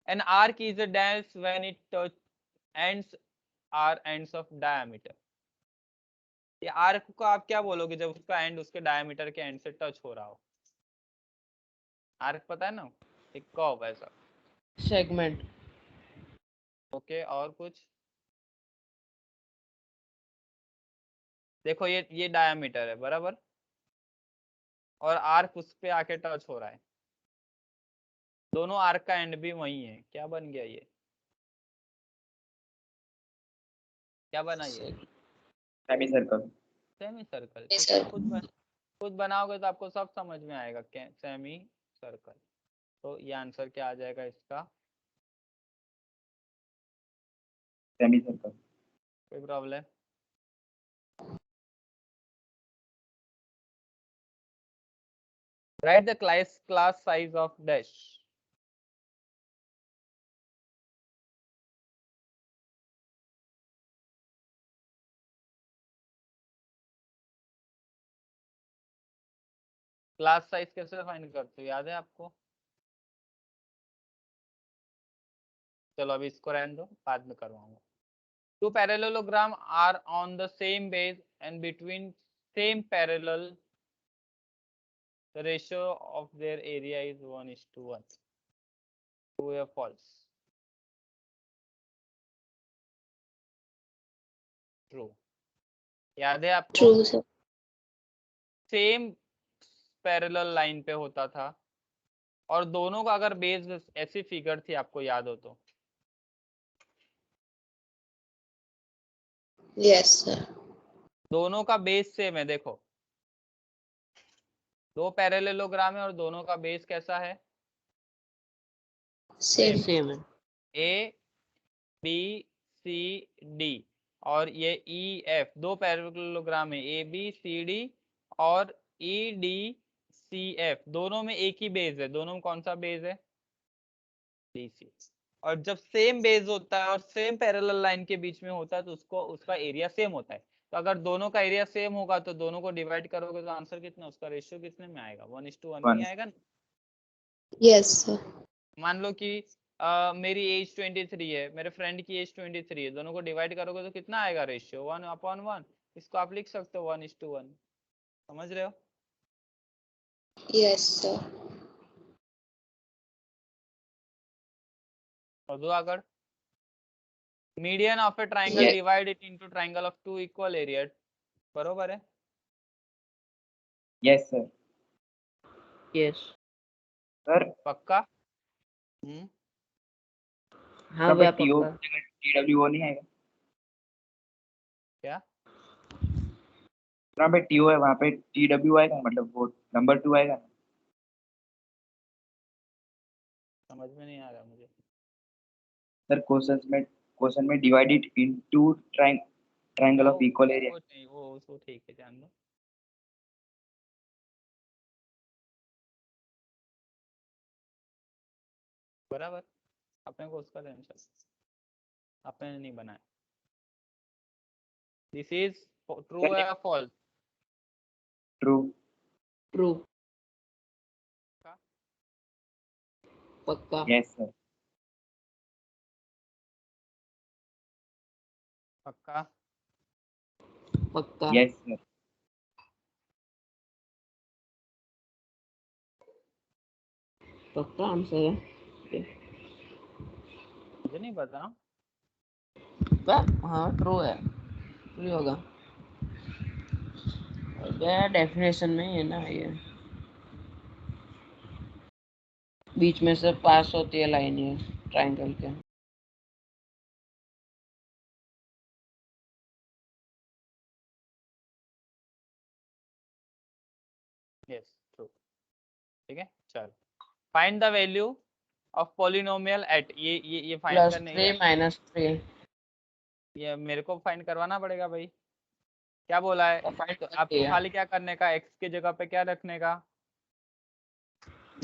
An arc is a dash when it touch ends are ends of diameter. ये आर्क को आप क्या बोलोगे जब उसका एंड उसके डायमीटर के एंड से टच हो रहा हो? आर्क पता है ना, एक कर्व ऐसा। सेगमेंट। ओके, और कुछ? देखो ये डायमीटर है बराबर, और आर्क उस पे आके टच हो रहा है, दोनों आर्क का एंड भी वही है। क्या बन गया ये? क्या बना ये? Semicircle. Semi circle. Yes, ठीक है, sir. खुद बनाओगे तो आपको सब समझ में आएगा क्या सेमी सर्कल। तो ये आंसर क्या आ जाएगा इसका? Semicircle. कोई problem? Write the class size of dash. Class size कैसे फाइंड करते हो, याद है आपको? चलो अभी इसको रहने दो, बाद में करवाऊंगा। Two parallelogram are on the same base and between same parallel the ratio of their area is 1:1. True or false? True. याद है आपको? True, sir. Same parallel line पे होता था और दोनों का अगर बेस ऐसी फिगर थी, आपको याद हो तो? Yes, sir. दोनों का बेस सेम है। देखो, दो पैरेललोग्राम है और दोनों का बेस कैसा है? Same. सेम है। ए बी सी डी, और ये ई एफ, दो पैरेललोग्राम है, ए बी सी डी और ई डी सी एफ, दोनों में एक ही बेस है। दोनों में कौन सा बेस है? D C. और जब सेम बेस होता है और सेम पैरेलल लाइन के बीच में होता है तो उसका एरिया सेम होता है। तो अगर दोनों का एरिया सेम होगा तो दोनों को डिवाइड करोगे तो आंसर कितना, उसका रेशियो कितने में आएगा? 1:1 में ही आएगा ना। Yes, sir. मान लो कि मेरी एज 23 है, मेरे फ्रेंड की एज 23 है, दोनों को डिवाइड करोगे तो कितना आएगा रेशियो? 1:1। इसको आप लिख सकते हो 1:1। समझ रहे हो? Yes, sir. और दो आगे, median of a triangle Yes. Divide it into triangle of two equal area, बरोबर है? Yes, sir. यस। पक्का? हाँ तो भैया TO पक्का। की जगह TWO नहीं आएगा? क्या? जहाँ पे TO है वहाँ पे TW आएगा, मतलब वो नंबर 2 आएगा। समझ में नहीं आ रहा मुझे। सर क्वेश्चन में divided into triangle of equal area. वो नहीं, वो ठीक है, जान दो। बराबर, अपने को उसका टेंशन, अपने नहीं बनाया। दिस इज ट्रू या फॉल्स? ट्रू। ट्रू। पक्का। Yes sir. पक्का? पक्का। Yes sir. पक्का आंसर है। मुझे नहीं पता। हाँ ट्रू है, ट्रू होगा। डेफिनेशन में है ना, ये बीच में से पास होती है लाइन ये ट्रायंगल के। Yes true. ठीक है, चल find the value of polynomial at, ये फाइंड करने +3 - 3। ये मेरे को फाइंड करवाना पड़ेगा भाई। क्या बोला है? फाइंड तो कर आपको दिया। खाली क्या करने का, x की जगह पे क्या रखने का?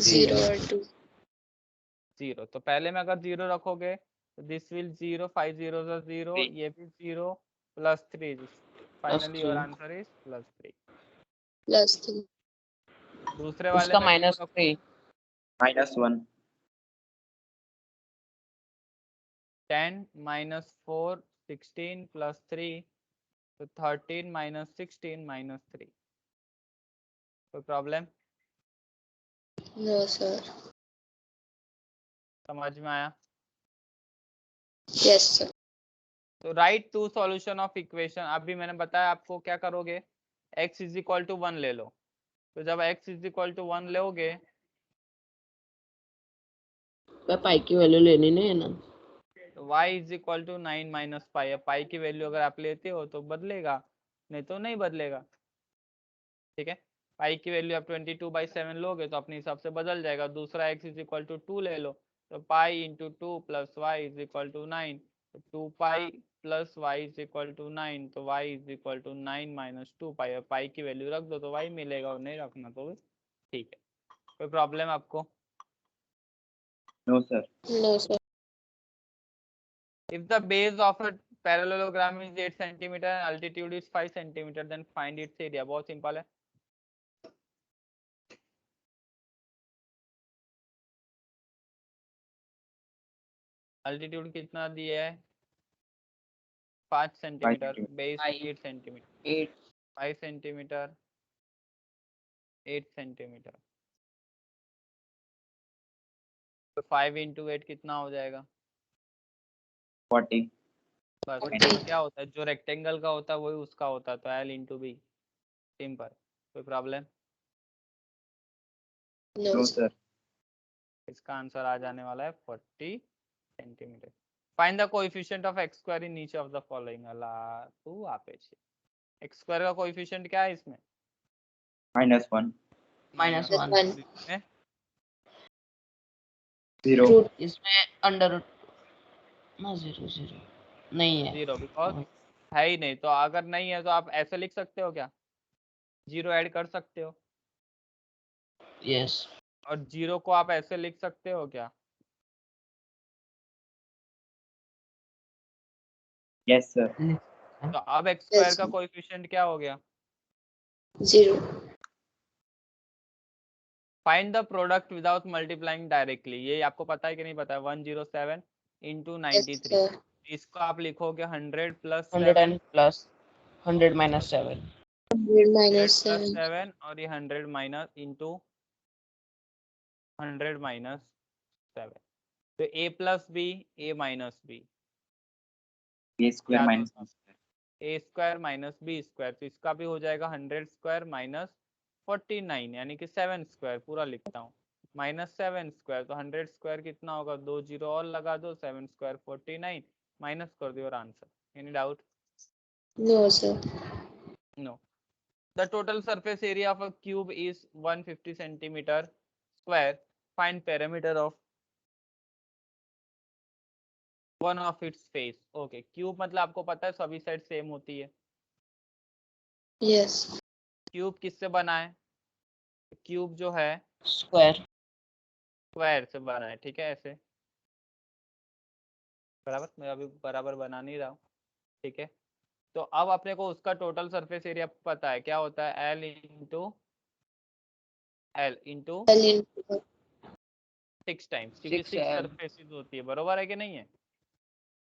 0 और 2. 0. तो पहले में अगर 0 रखोगे तो this will 0, 5 zeros are 0, Three. ये भी 0 plus 3. Finally your 3. Answer is plus 3. plus 3. दूसरे वाले उसका में 2 -3. -1. 10 minus 4 16 plus 3, तो 13 minus 16 minus 3. कोई प्रॉब्लम? No, sir. समझ में आया? Yes, sir. तो write two solution of equation. अभी मैंने बताया आपको क्या करोगे, x इज इक्वल टू 1 ले लो. तो जब x इज इक्वल टू 1 लोगे पाई की वैल्यू लेनी नहीं है ना. तो y is equal to 9 minus pi. Pi की वैल्यू अगर आप लेते हो तो बदलेगा, नहीं तो नहीं बदलेगा. ठीक है, पाई की वैल्यू आप 22/7 लोगे तो अपने हिसाब से बदल जाएगा. दूसरा x इज इक्वल टू 2 ले लो, तो pi into 2 plus Y is equal to 9. तो 2 pi plus Y is equal to 9. तो y is equal to 9 minus 2 pi. और पाई की वैल्यू रख दो तो y मिलेगा, और नहीं रखना तो ठीक है. कोई प्रॉब्लम आपको? No, sir. No, sir. If the base of a parallelogram is 8 centimeter and altitude is 5 centimeter, then find its area. बहुत सिंपल है. अल्टीट्यूड कितना दिया है? 5 centimetre. centimeter. Base 5. 8 centimetre. 8. 5 centimetre 8 centimetre. तो 5 इंटू 8 कितना हो जाएगा? 40. बस 40. क्या होता है, जो रेक्टेंगल का होता है वही उसका होता है. तो L इंटू बी. सिंपल. कोई problem? No, No, sir. sir. इसका आंसर आ जाने वाला है 40 centimetre. Find the coefficient of x square in each of the following. अल्लाह तू आपे x स्क्वायर का कोएफिशिएंट क्या है इसमें? -1. -1. 1. इसमें 0. Root. इसमें अंडर ना 0 नहीं है. 0 बिकॉज है ही नहीं. तो अगर नहीं है तो आप ऐसे लिख सकते हो क्या, 0 ऐड कर सकते हो. यस. और 0 को आप ऐसे लिख सकते हो क्या? Yes, sir. तो अब x स्क्वायर Yes, का sir. कोएफिशिएंट क्या हो गया? 0. Find the product without multiplying directly. ये आपको पता है कि नहीं पता है? 107 इंटू Yes, 93. sir. इसको आप लिखोगे 100 plus 100 7. and plus 100 minus 7. 100 minus 100 7. 7 और ये 100 माइनस इंटू 100 माइनस 7. तो a plus B a minus B. A square याद minus होगा. B square. a square minus B square. तो इसका भी हो जाएगा 100 स्क्वायर माइनस 49 यानी कि 7 स्क्वायर. पूरा लिखता हूँ माइनस 7 स्क्वायर. तो 100 स्क्वायर कितना होगा? 2 जीरो और लगा दो. 7 स्क्वायर 49 माइनस कर दो और answer. Any doubt? No, sir. No. The total surface area of a cube is 150 centimetre square. Find perimeter of one of its face. Okay, cube मतलब आपको पता है सभी साइड सेम होती है. Yes. क्यूब किससे बना है? क्यूब जो है स्क्वायर. स्क्वायर से बना है. ठीक है, ऐसे बराबर. मैं अभी बराबर बना नहीं रहा हूँ. ठीक है, तो अब अपने को उसका टोटल सरफेस एरिया पता है. क्या होता है? L into L into 6 times, क्योंकि 6 6L. सरफेसेस होती है. बरोबर है कि नहीं है?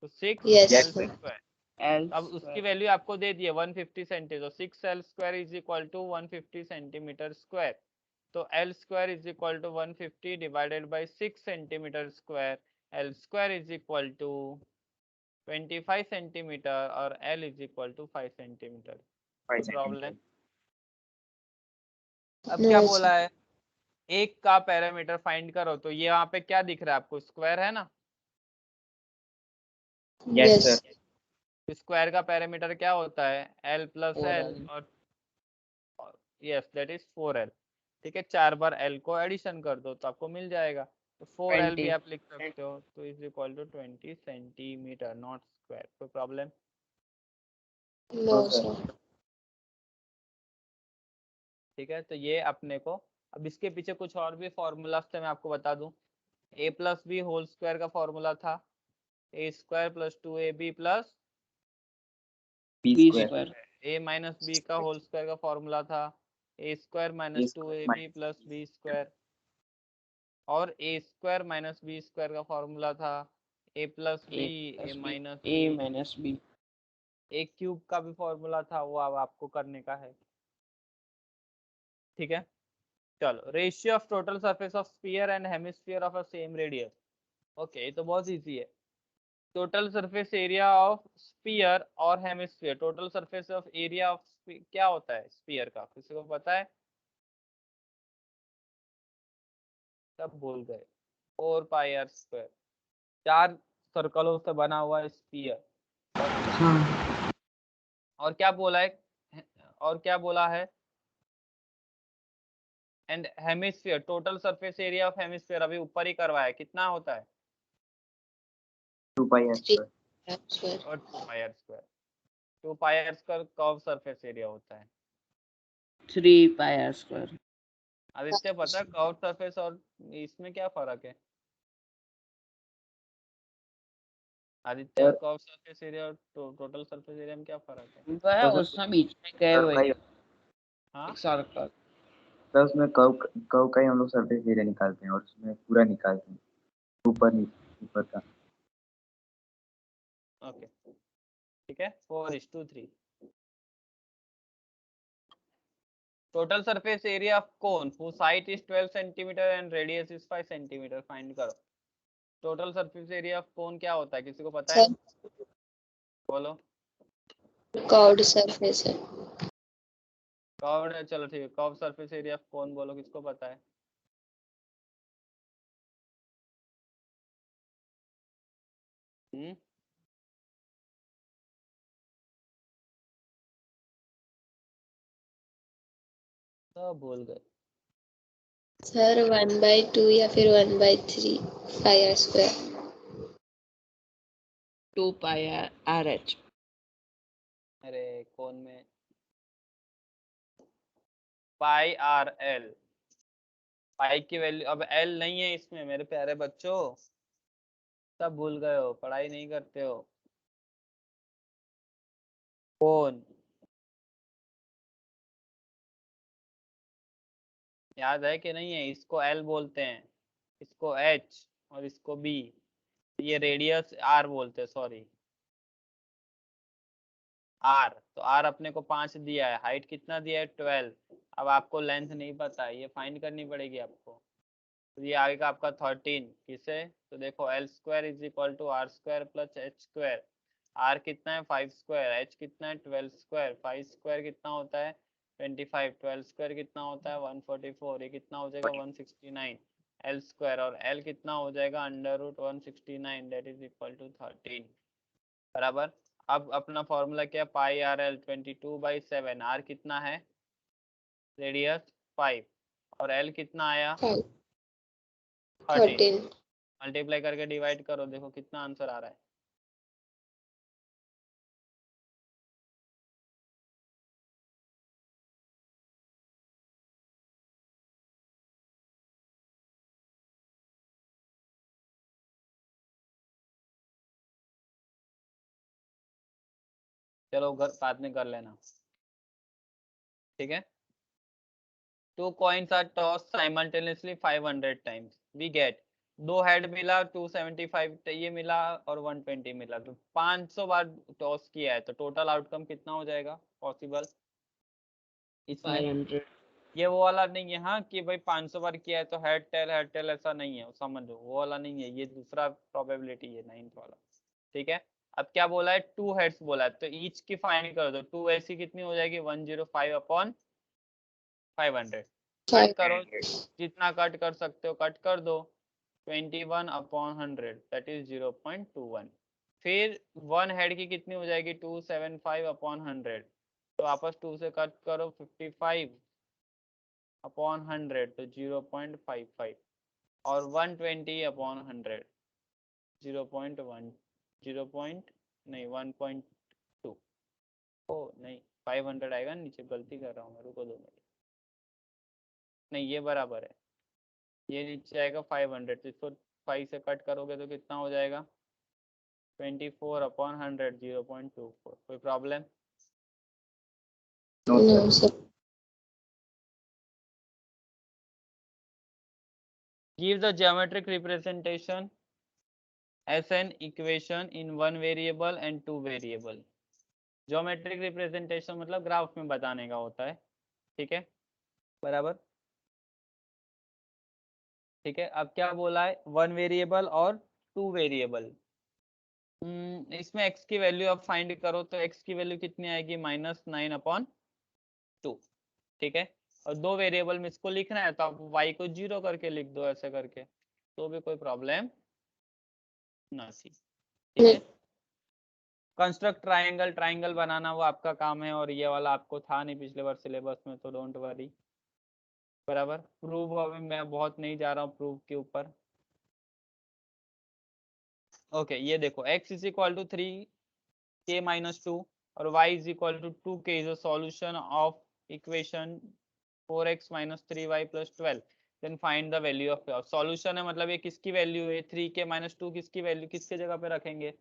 तो 6 Yes, L sir. Square. L अब उसकी वैल्यू आपको दे दी है 150 सेंटीमीटर. तो 6L square is equal to 150 centimetre square. तो L square is equal to 150 divided by 6 centimetre square. L square is equal to 25 centimetre और L is equal to 5 centimetre. 5 problem? centimeter. अब No, क्या sir. बोला है? एक का पैरामीटर फाइंड करो. तो ये वहां पे क्या दिख रहा है आपको? स्क्वायर है ना. Yes, Yes. sir. स्क्वायर का पैरामीटर क्या होता है? L plus 4L. L और यस दैट इज 4L. ठीक है, 4 बार L को एडिशन कर दो तो आपको मिल जाएगा. तो 4L भी 20. आप लिख सकते हो. तो is equal to 20 centimetre not square. कोई problem? No, No, sir. sir. ठीक है, तो ये अपने को अब इसके पीछे कुछ और भी फॉर्मूला थे, मैं आपको बता दूं। A plus B whole square का फॉर्मूला था A square plus 2ab plus B B square square A minus B का होल स्क्वायर का फॉर्मूला था A square minus 2ab plus B square, और A square minus B square का फॉर्मूला था A plus B A minus A B. Minus B. A cube का भी फॉर्मूला था, वो अब आपको करने का है। ठीक है, चलो। Ratio of total surface of sphere and hemisphere of a same radius. Okay, ये तो बहुत इजी है। Total surface area of sphere और hemisphere, total surface of area of क्या होता है स्फीयर का, किसी को पता है? सब भूल गए। 4πr², 4 सर्कलों से बना हुआ स्फीयर। हाँ और क्या बोला है, और क्या बोला है? And hemisphere, total surface area of hemisphere अभी ऊपर ही करवाया, कितना होता है? 2πr²। Square. और 2πr²। 2πr² curve surface area होता है। 3πr²। आदित्य पता है कर्व सरफेस और इसमें क्या फर्क है? आदित्य, कर्व सरफेस एरिया और टोटल सरफेस एरिया में क्या फर्क है? वह उसमें बीच में गए हुए हाँ, एक सर्कल। तो उसमें कर्व का ही हम लोग सरफेस एरिया निकालते हैं और उसमें पूरा निकालते हैं ऊपर का। ओके, ठीक है। 4:3। Total surface area of cone whose height is 12 cm and radius is 5 cm, find करो। Total surface area of cone क्या होता है, किसी को पता है? Sir, बोलो। curved surface है. कर्व्ड है, चलो ठीक है। Curve surface area of cone बोलो, किसको पता है? हम्म, सब भूल गए। सर 1/2 या फिर 1/3 πr². 2πr/h। अरे कोन में πr/l, पाई की वैल्यू, अब एल नहीं है इसमें मेरे प्यारे बच्चों, सब भूल गए हो, पढ़ाई नहीं करते हो। कोन याद है कि नहीं है? इसको एल बोलते हैं, इसको एच और इसको बी। ये रेडियस आर बोलते हैं, सॉरी आर। तो आर अपने को 5 दिया है, हाइट कितना दिया है 12। अब आपको लेंथ नहीं पता है, ये फाइंड करनी पड़ेगी आपको। तो ये आगे का आपका 13 किसे, तो देखो L² is equal to R² plus H²। R कितना है 5², एच कितना है 12², 5² कितना होता है 25, 12² कितना होता है 144, ये कितना हो जाएगा 169 L², और L कितना हो जाएगा √169, दैट इज इक्वल टू 13, बराबर। अब अपना फॉर्मूला क्या, πr/l 22/7। आर कितना है, रेडियस 5, और एल कितना आया 5. 13। 13. मल्टीप्लाई करके डिवाइड करो, देखो कितना आंसर आ रहा है। चलो घर बाद में कर लेना, ठीक है। Two coins are tossed simultaneously 500 times. We get, दो हेड मिला 275 ये मिला और 120 मिला, तो 500 बार टॉस किया है, तो टोटल आउटकम कितना हो जाएगा पॉसिबल इसमें? 500। ये वो वाला नहीं है हाँ कि भाई 500 बार किया है तो हेड टेल ऐसा नहीं है, समझो वो वाला नहीं है, ये दूसरा प्रोबेबिलिटी है 9th वाला, ठीक है। अब क्या बोला है, 2 हेड्स बोला है, तो ईच की फाइंड कर दो। 2 ऐसी कितनी हो जाएगी 105/500। कट करो, जितना कट कर सकते हो कट कर दो। 21/100 दैट इज 0.21। फिर 1 हेड की कितनी हो जाएगी 275/100, तो आपस 2 से कट करो 55/100 तो 0.55, और 120/100 0.1 नहीं 1.2, ओ नहीं 500 आएगा नीचे, गलती कर रहा हूँ मैं, रुको 2 मिनट। नहीं ये बराबर है, ये नीचे आएगा 500, तो इसको 5 से कट करोगे तो कितना हो जाएगा 24/100, 0.24। कोई problem? No, No, sir. sir. Give the geometric representation as an equation in one variable and two variable। Geometric representation मतलब ग्राफ में बताने का होता है, ठीक है, बराबर, ठीक है। अब क्या बोला है, वन वेरिएबल और टू वेरिएबल। इसमें x की वैल्यू आप फाइंड करो तो x की वैल्यू कितनी आएगी -9/2, ठीक है। और दो वेरिएबल में इसको लिखना है तो आप y को 0 करके लिख दो, ऐसे करके, तो भी कोई प्रॉब्लम नहीं, ठीक है। कंस्ट्रक्ट ट्रायंगल, ट्रायंगल बनाना वो आपका काम है, और ये वाला आपको था नहीं पिछले बार सिलेबस में, तो डोंट वरी, बराबर। प्रूव अभी मैं बहुत नहीं जा रहा हूँ प्रूव के ऊपर। ओके, ये देखो x is equal to 3k-2 और y is equal to 2k is a solution of equation 4x - 3y + 12। Then find the value of solution है, मतलब ये किसकी वैल्यू है, 3k-2 किसकी वैल्यू, किसके जगह पे रखेंगे,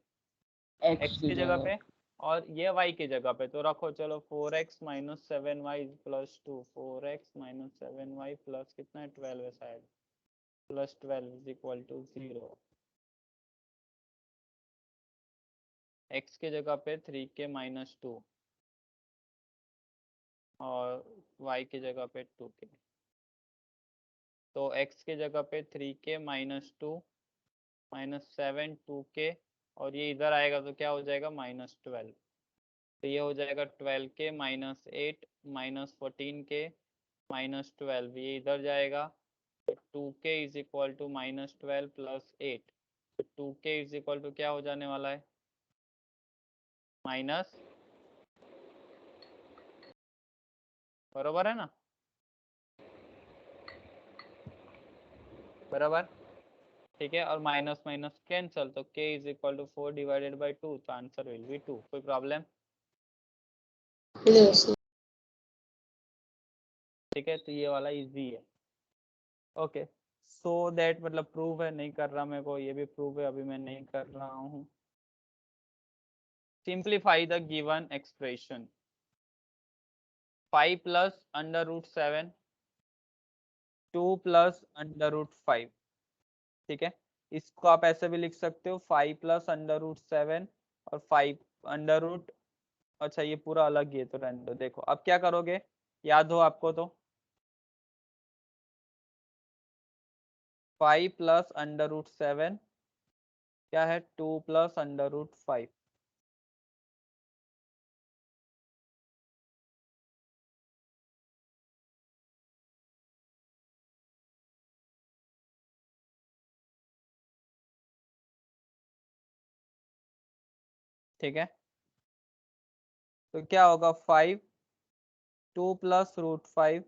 x की जगह पे, और ये y की जगह पे, तो रखो चलो 4x - 7y + 2, 4x - 7y plus कितना है 12 है शायद, +12 इज इक्वल टू 0। x की जगह पे 3k-2 और y की जगह पे 2k, तो x की जगह पे 3k-2 -7 2k, और ये इधर आएगा तो क्या हो जाएगा -12, तो ये हो जाएगा 12k -8 -14k -12, ये इधर जाएगा तो 2k इज इक्वल टू -12 + 8, तो 2k इज इक्वल टू क्या हो जाने वाला है माइनस, बराबर है ना, बराबर, ठीक है। और माइनस माइनस कैंसल, तो k इज इक्वल टू 4/2, तो आंसर विल बी 2। कोई प्रॉब्लम? No, sir. ठीक है, तो ये वाला इजी है। ओके, सो दैट मतलब प्रूव है, नहीं कर रहा मेरे को, ये भी प्रूव है, अभी मैं नहीं कर रहा हूँ। सिंप्लीफाई द गिवन एक्सप्रेशन, 5 + √7 2 + √5, ठीक है। इसको आप ऐसे भी लिख सकते हो 5 + √7 और 5 अच्छा ये पूरा अलग ही है, तो रहने दो। देखो अब क्या करोगे, याद हो आपको तो 5 + √7 क्या है 2 + √5, ठीक है। तो क्या होगा 5 2 + √5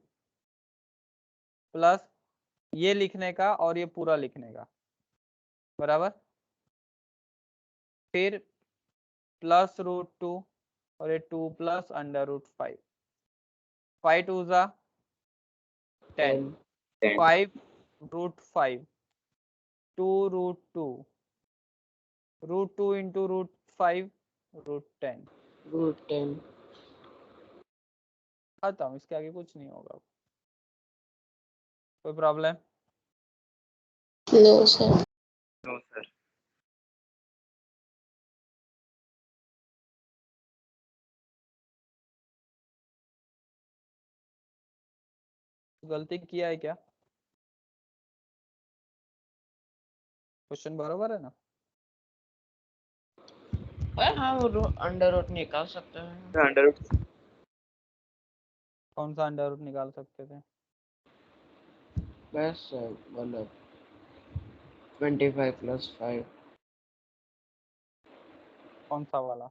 प्लस ये लिखने का और ये पूरा लिखने का, बराबर, फिर +√2 और ये 2 + √5, 5 2 ज़ा 10, 5 √5 2 √2 √2 into √5 √10, √10। आता हूँ, इसके आगे कुछ नहीं होगा। कोई problem? No, sir. No, sir. गलती किया है क्या? क्वेश्चन बराबर है ना? हाँ वो अंडर रूट निकाल सकते हैं। Sir, under root कौन सा अंडर रूट निकाल सकते थे? बस मतलब 25 + 5। कौन सा वाला?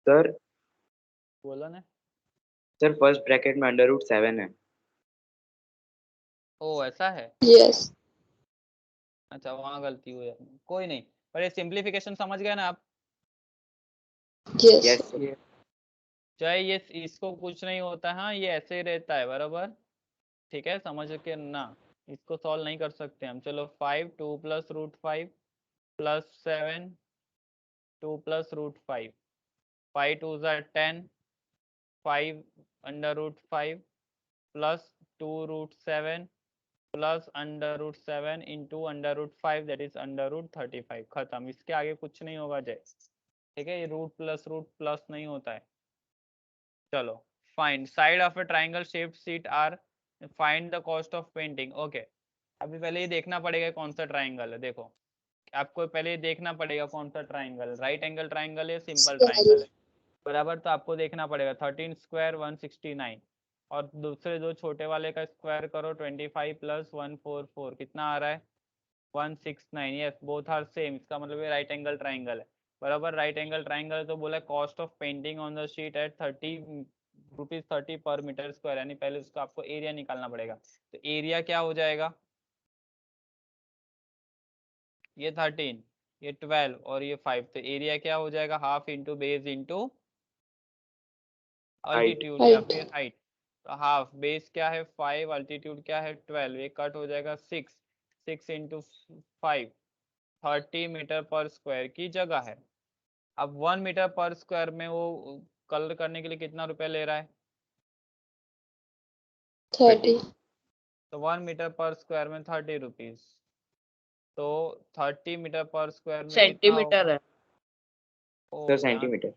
सर बोला ना। सर फर्स्ट ब्रैकेट में √7 है। ओ ऐसा है, Yes. अच्छा वहाँ गलती हुई अपनी, कोई नहीं। पर ये सिंप्लीफिकेशन समझ गए ना आप? Yes. Yes, sir. sir. चाहे ये इसको कुछ नहीं होता है, हाँ ये ऐसे ही रहता है बराबर, ठीक है, समझ के ना, इसको सॉल्व नहीं कर सकते हम। चलो 5 2 plus root 5 plus 7 2 plus root 5, 5 2 10, 5 under root 5 plus 2 root 7 plus under root 7 into under root 5 that is under root 35। खत्म, इसके आगे कुछ नहीं होगा जय, ठीक है, ये रूट प्लस नहीं होता है। चलो find side of a triangle shaped sheet are, find the cost of painting. Okay, अभी पहले ये देखना पड़ेगा कौन सा ट्राइंगल है। देखो आपको पहले ये देखना पड़ेगा कौन सा ट्राइंगल, राइट एंगल ट्राइंगल है, सिंपल ट्राइंगल है बराबर। तो आपको देखना पड़ेगा 13 स्क्वायर 169, और दूसरे दो छोटे वाले का स्क्वायर करो 25 प्लस 144 कितना आ रहा है 169। यस बोथ आर सेम, इसका मतलब ये राइट एंगल ट्राइंगल है बराबर। राइट एंगल ट्राइंगल तो बोला cost of painting on the sheet at 30 पर मीटर स्क्वायर, यानी पहले उसका आपको एरिया निकालना पड़ेगा। तो एरिया क्या हो जाएगा, ये 13 ये 12 और ये 5, तो एरिया क्या हो जाएगा half into base into altitude या फिर हाइट। तो हाफ बेस क्या है 5, अल्टीट्यूड क्या है 12, ये कट हो जाएगा 6, 6 इंटू 5 30 मीटर पर स्क्वायर की जगह है। अब 1 मीटर पर स्क्वायर में वो कलर करने के लिए कितना रुपया ले रहा है 30. तो 1 मीटर पर स्क्वायर में 30 रुपीज, तो 30 मीटर पर स्क्वायर में कितना होगा सेंटीमीटर है। Sir centimetre.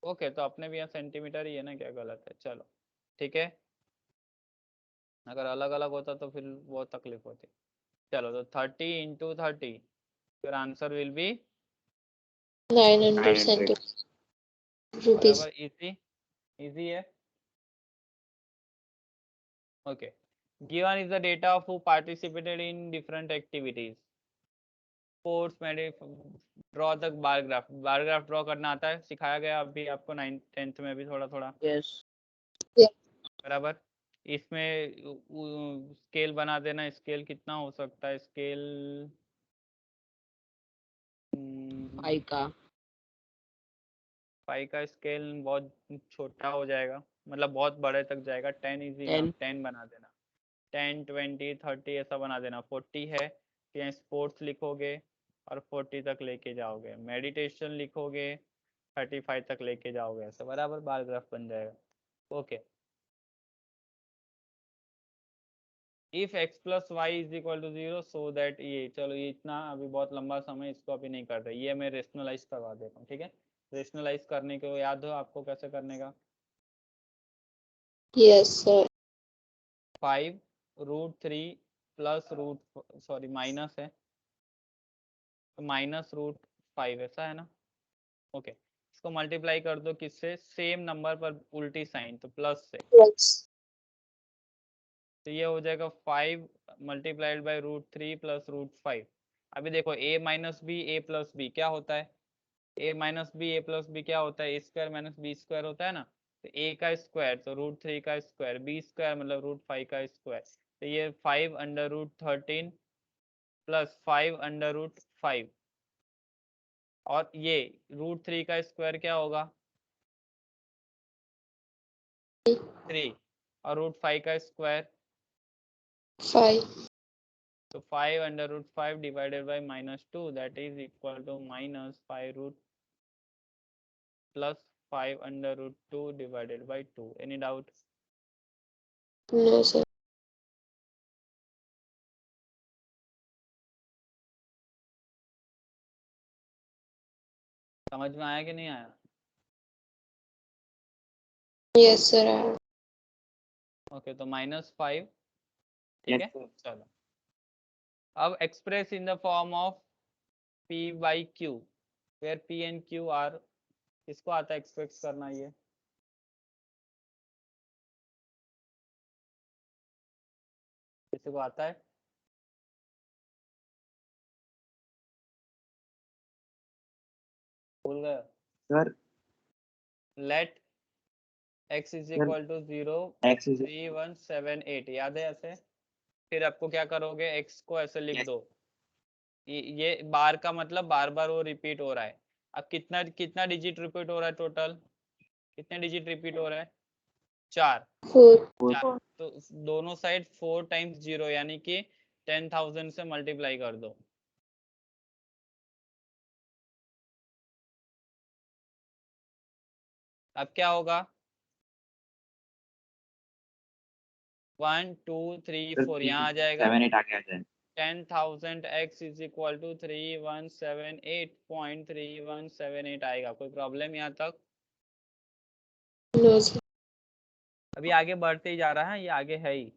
ओके, तो अपने भी यहाँ सेंटीमीटर ही है ना, क्या गलत है। चलो ठीक है, अगर अलग अलग होता तो फिर बहुत तकलीफ होती। चलो तो 30 इंटू 30, फिर answer will B 900 centimeters. Rupees. बराबर। इजी है। Okay, given is the data of who participated in different activities, sports में draw the bar graph draw करना आता है, सिखाया गया अभी आपको 9th 10th में भी थोड़ा थोड़ा यस बराबर। इसमें स्केल बना देना, स्केल कितना हो सकता है, स्केल पाई का स्केल बहुत छोटा हो जाएगा, मतलब बहुत बड़े तक जाएगा, 10 इज इनफ, 10 बना देना, 10 20 30 ऐसा बना देना। 40 है तो यहाँ स्पोर्ट्स लिखोगे और 40 तक लेके जाओगे, मेडिटेशन लिखोगे 35 तक लेके जाओगे, ऐसा बराबर बार ग्राफ बन जाएगा। Okay, if x plus Y is equal to 0 so that, ये चलो ये इतना अभी बहुत लंबा समय, इसको अभी नहीं कर रहे, ये मैं रेशनलाइज करवा देता हूँ, ठीक है। रेशनलाइज करने को याद हो आपको कैसे करने का, Yes, sir. 5 root 3 plus root sorry minus है तो माइनस रूट 5 ऐसा है ना। ओके, इसको मल्टीप्लाई कर दो किससे, सेम नंबर पर उल्टी साइन, तो प्लस से, Plus. तो ये हो जाएगा 5 multiplied by root 3 plus root 5। अभी देखो a minus B A plus B क्या होता है, a minus B A plus B क्या होता है, A square minus B square होता है ना। तो a का स्क्वायर तो रूट 3 का स्क्वायर, बी स्क्वायर मतलब रूट 5 का स्क्वायर, तो ये 5 under root 13 plus 5 under root 5, और ये रूट 3 का स्क्वायर क्या होगा 3, और रूट 5 का स्क्वायर 5. तो 5 under root 5 divided by -2 that is equal to -5 root plus 5 under root 2 divided by 2। Any doubt? No, sir. समझ में आया कि नहीं आया? Yes, sir. I have. Okay, तो -5, ठीक है। चलो अब express in the form of p by q, where p and q are, किसको आता है एक्सप्रेस करना, ये किसी को आता है? भूल गए? Sir let x is equal to 0 x is 3 1 7 8, याद है ऐसे। फिर आपको क्या करोगे, x को ऐसे लिख दो, ये बार का मतलब बार बार वो रिपीट हो रहा है। अब कितना कितना डिजिट रिपीट हो रहा है टोटल कितने डिजिट रिपीट हो रहे हैं? 4। 4. तो दोनों साइड 4 टाइम्स 0 यानी कि 10,000 से मल्टीप्लाई कर दो। अब क्या होगा? 1 2 3 सर 4 यहाँ आ जाएगा। 7 8 आगे आ जाए। 10,000 x इज इक्वल टू 3178.3178 आएगा। कोई प्रॉब्लम यहाँ तक? No, sir. अभी आगे बढ़ते ही जा रहा है, ये आगे है ही,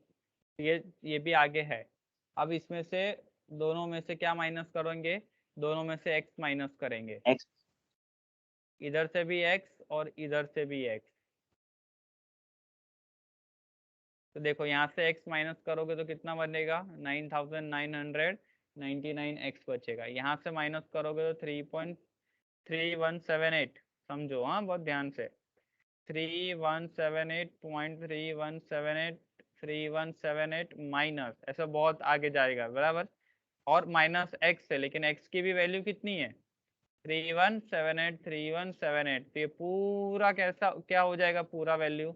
ये भी आगे है। अब इसमें से दोनों में से क्या माइनस करेंगे? दोनों में से x माइनस करेंगे। X इधर से भी x और इधर से भी x। तो देखो यहाँ से x माइनस करोगे तो कितना बनेगा? 9,999x बचेगा। यहाँ से माइनस करोगे तो 3.3178। समझो, हाँ, बहुत ध्यान से। 3178.3178 3178 माइनस, ऐसा बहुत आगे जाएगा, बराबर। और माइनस x है, लेकिन x की भी वैल्यू कितनी है? 3178 3178। तो ये पूरा कैसा क्या हो जाएगा? पूरा वैल्यू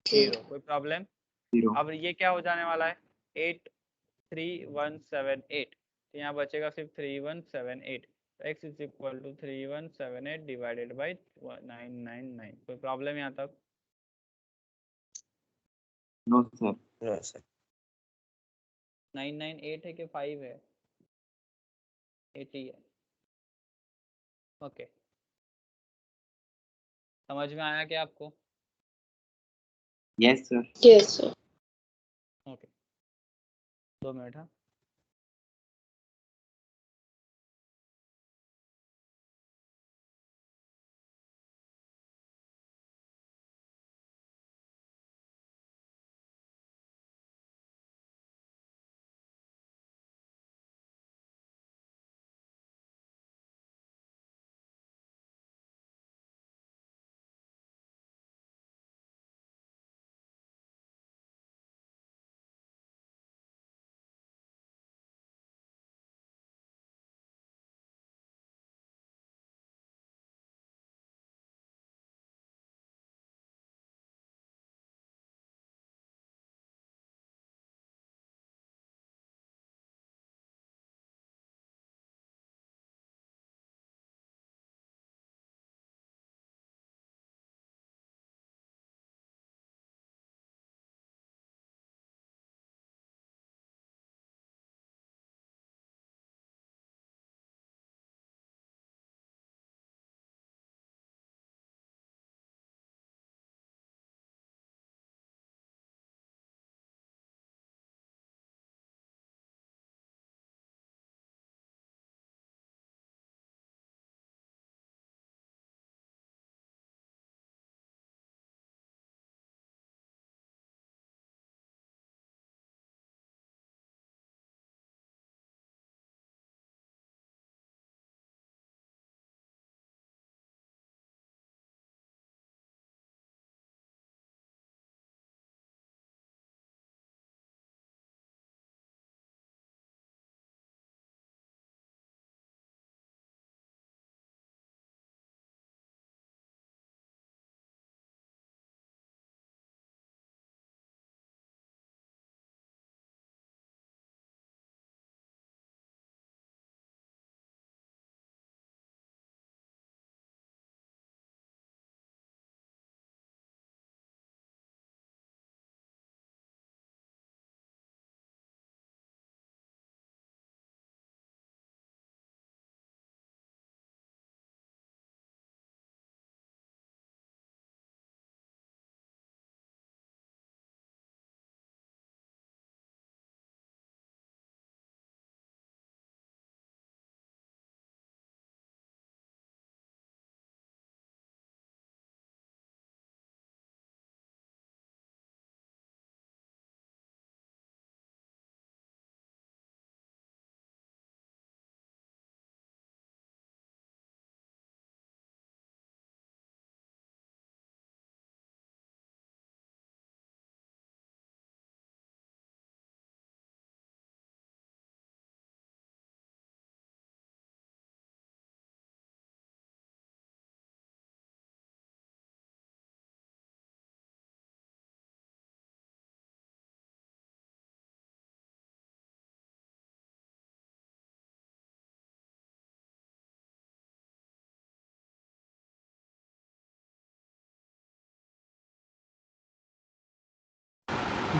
Okay. 0। कोई प्रॉब्लम? 0 अब ये क्या हो जाने वाला है? 83178। तो यहाँ बचेगा सिर्फ 3178। x is equal to 3178 divided by 999। कोई प्रॉब्लम यहाँ तक? No sir. No sir. 998 है कि 5 है? 80 है। ओके, समझ में आया क्या आपको? Yes sir. Yes, sir. Okay, 2 minute, हाँ।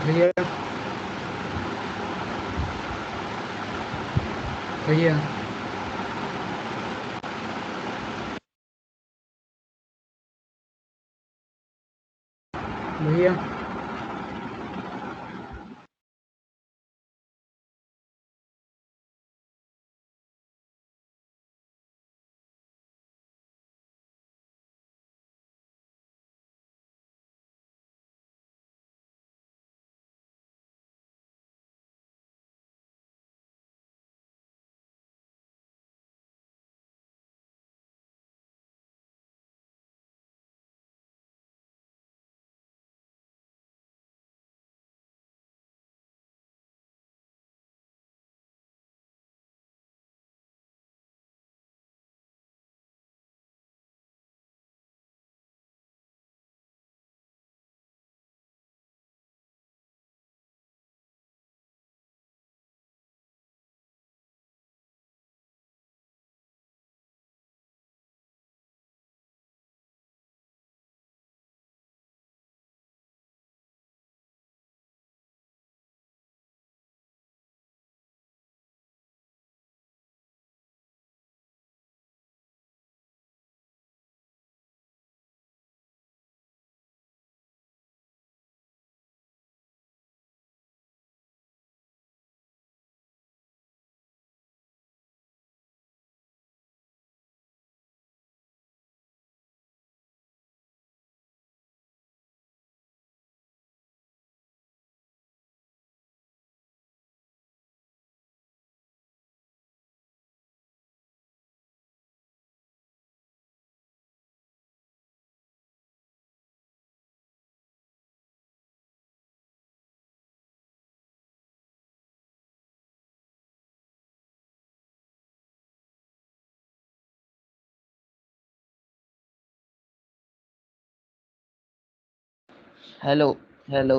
भैया भैया भैया हेलो हेलो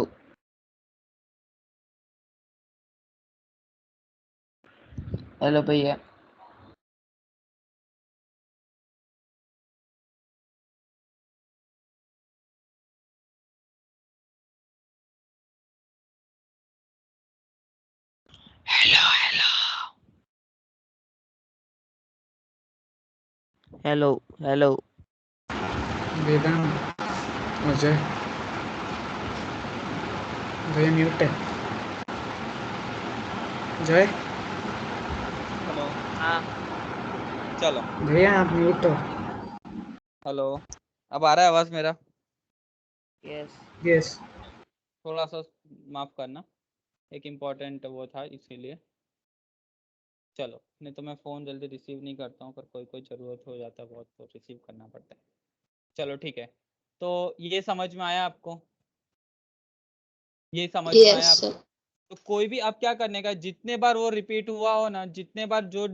हेलो भैया हेलो हेलो हेलो वेदांत अजय भैया म्यूट है जय हेलो हाँ चलो भैया आप म्यूट हो हेलो अब आ रहा है आवाज मेरा यस यस थोड़ा सा माफ करना एक इम्पोर्टेंट वो था इसीलिए चलो नहीं तो मैं फ़ोन जल्दी रिसीव नहीं करता हूँ पर कोई कोई ज़रूरत हो जाता है बहुत तो रिसीव करना पड़ता है चलो ठीक है तो ये समझ में आया आपको ये समझ में यस आया सर आपको तो कोई भी आप क्या करने का जितने बार वो रिपीट हुआ हो ना जितने बार जो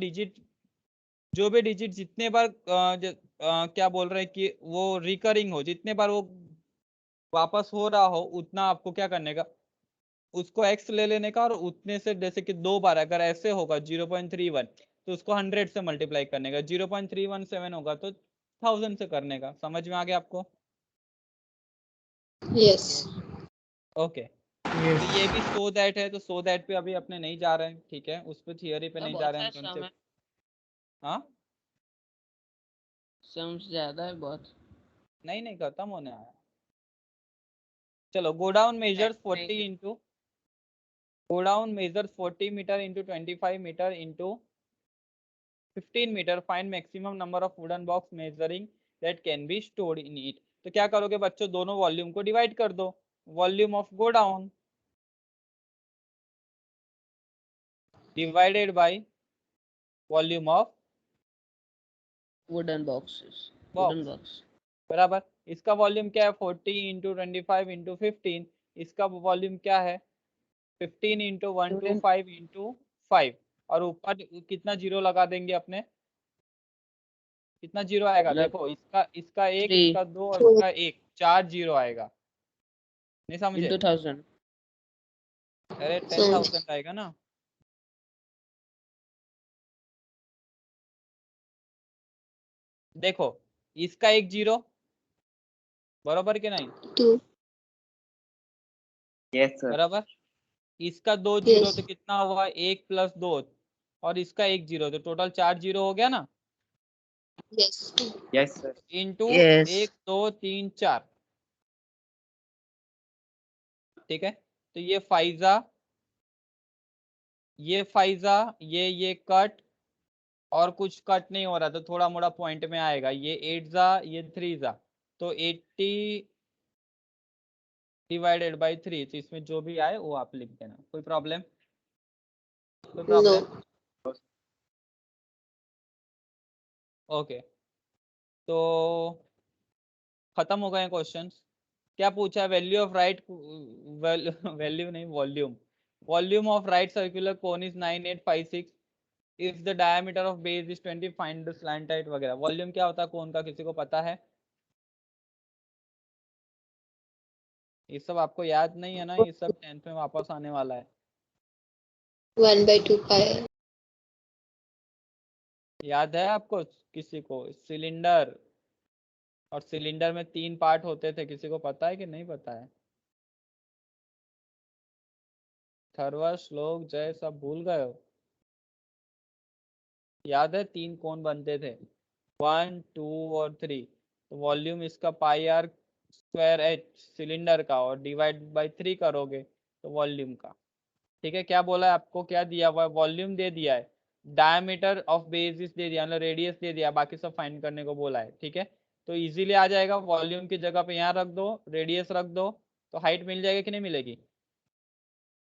भी डिजिट जितने बार क्या बोल रहे हैं कि वो रिकरिंग हो जितने बार वो वापस हो रहा हो उतना आपको क्या करने का उसको x ले लेने का और उतने से जैसे कि 2 बार अगर ऐसे होगा 0.31 तो उसको 100 से मल्टीप्लाई करने का 0.317 होगा तो 1000 से करने का समझ में आ गया आपको यस ओके तो ये भी सो दैट है तो सो दैट पे अभी अपने नहीं जा रहे हैं ठीक है उस पे थियोरी पे नहीं जा रहे हैं हम कंसेप्ट हाँ सम्स ज्यादा है बहुत नहीं खत्म होने आया चलो go down measures 40 into go down measures 40 meter into 25 meter into 15 meter find maximum number of wooden box measuring that can be stored in it तो क्या करोगे बच्चों दोनों वॉल्यूम को डिवाइड कर दो volume of go down divided by volume of wooden boxes wooden box box बराबर इसका वॉल्यूम क्या है 40 इंटू 25 इंटू 15 इसका वॉल्यूम क्या है 15 इंटू 125 इंटू 5 और ऊपर कितना जीरो लगा देंगे अपने कितना जीरो आएगा मतलब देखो इसका इसका एक 3 इसका 2 और इसका एक 4 जीरो आएगा नहीं समझे into 1000 अरे समझ 10,000 आएगा ना देखो इसका एक जीरो बरोबर कि नहीं 2 Yes, sir. बराबर। इसका 2 जीरो Yes. तो कितना हुआ, 1 + 2, और इसका 1 जीरो, तो टोटल 4 जीरो हो गया ना, Yes. Yes, sir. Into Yes. 1 2 3 4। ठीक है, तो ये फाइजा, ये कट, और कुछ कट नहीं हो रहा तो थोड़ा मोड़ा पॉइंट में आएगा, ये 8 जा, ये 3 जा, तो 80 डिवाइडेड बाई 3, तो इसमें जो भी आए वो आप लिख देना। कोई प्रॉब्लम? कोई प्रॉब्लम? No. ओके, तो खत्म हो गए क्वेश्चंस। क्या पूछा है? वैल्यू ऑफ राइट, वैल्यू नहीं, volume, volume of right circular cone is 9856 if the diameter of base is 20, find the slant height वगैरह। वॉल्यूम क्या होता है कोन का, किसी को पता है? ये सब आपको याद नहीं है ना, ये सब 10th में वापस आने वाला है। 1/2 pi. याद है आपको किसी को? सिलेंडर, और सिलेंडर में 3 पार्ट होते थे, किसी को पता है कि नहीं पता है? थर्वा, श्लोक, जय, सब भूल गए हो? याद है 3 कोण बनते थे, 1 2 और 3। तो वॉल्यूम इसका पाई आर स्क्वायर एच सिलेंडर का, और डिवाइड बाई 3 करोगे तो वॉल्यूम का। ठीक है, क्या बोला है आपको, क्या दिया हुआ है? वॉल्यूम दे दिया है, डायमीटर ऑफ बेसिस दे दिया, मतलब रेडियस दे दिया, बाकी सब फाइंड करने को बोला है। ठीक है, तो इजीली आ जाएगा, वॉल्यूम की जगह पे यहाँ रख दो, रेडियस रख दो, तो हाइट मिल जाएगी कि नहीं मिलेगी?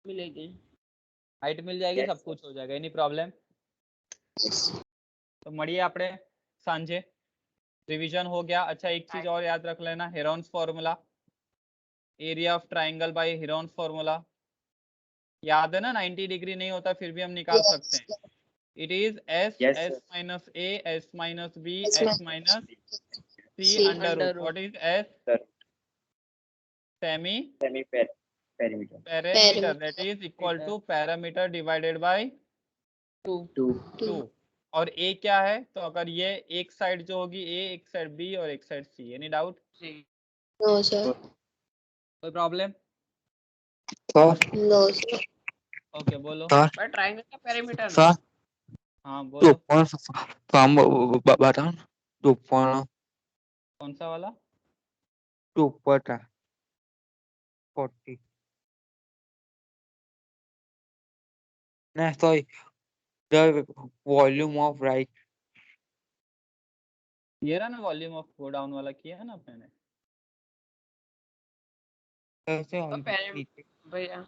मिलेगी। हाइट मिल जाएगी, Yes, सब कुछ हो जाएगा, एनी प्रॉब्लम? Yes. तो મળીએ આપણે સાંજે, रिवीजन हो गया। अच्छा, एक चीज और याद रख लेना, Heron's formula, area of triangle by Heron's formula, याद है ना? 90 डिग्री नहीं होता फिर भी हम निकाल सकते Yes. हैं। It is S, Yes, S sir. Minus A, S minus B, Yes, X ma'am. Minus C C. Under root. What is S? Sir. Semi Perimeter. Perimeter, that is equal to perimeter divided by 2 2. 2। और ए क्या है? तो अगर ये एक साइड जो होगी ए, एक साइड बी और एक side C. Any doubt? No, sir. कोई प्रॉब्लम? No, sir. ओके, बोलो। पर ट्रायंगल का पेरीमीटर ना। Sir, हाँ बोलो, from button to point कौन सा वाला? to button 40. Next, sorry, the volume of right. ये रहा ना, वॉल्यूम ऑफ गो डाउन वाला किया है ना अपने। कैसे तो भैया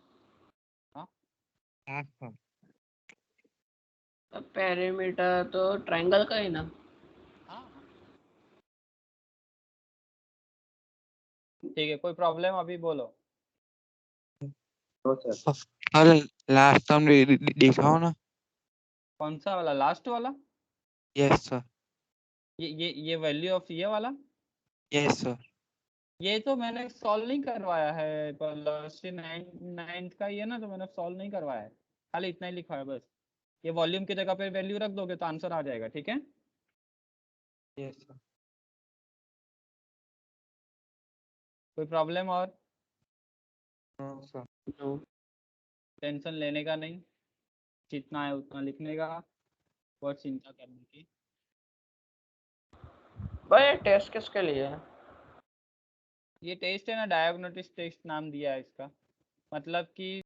तो पेरीमीटर तो ट्रायंगल का ही ना। हाँ ठीक है, कोई प्रॉब्लम अभी बोलो। No, sir. अरे लास्ट टाइम दिखाओ ना। कौन सा वाला? लास्ट वाला? यस सर, ये वैल्यू ऑफ ये वाला, यस सर। ये तो मैंने सॉल्व नहीं करवाया है, पर लास्ट नाइन्थ का ये ना, तो मैंने सॉल्व नहीं करवाया है, खाली इतना ही लिखा है बस। ये वॉल्यूम की जगह पे वैल्यू रख दोगे तो आंसर आ जाएगा। ठीक है, यस सर। कोई प्रॉब्लम? और नो सर। टेंशन लेने का नहीं, जितना है उतना लिखने का, और चिंता करने की। भैया टेस्ट किसके लिए है? ये टेस्ट है ना, डायग्नोस्टिक टेस्ट नाम दिया है इसका, मतलब कि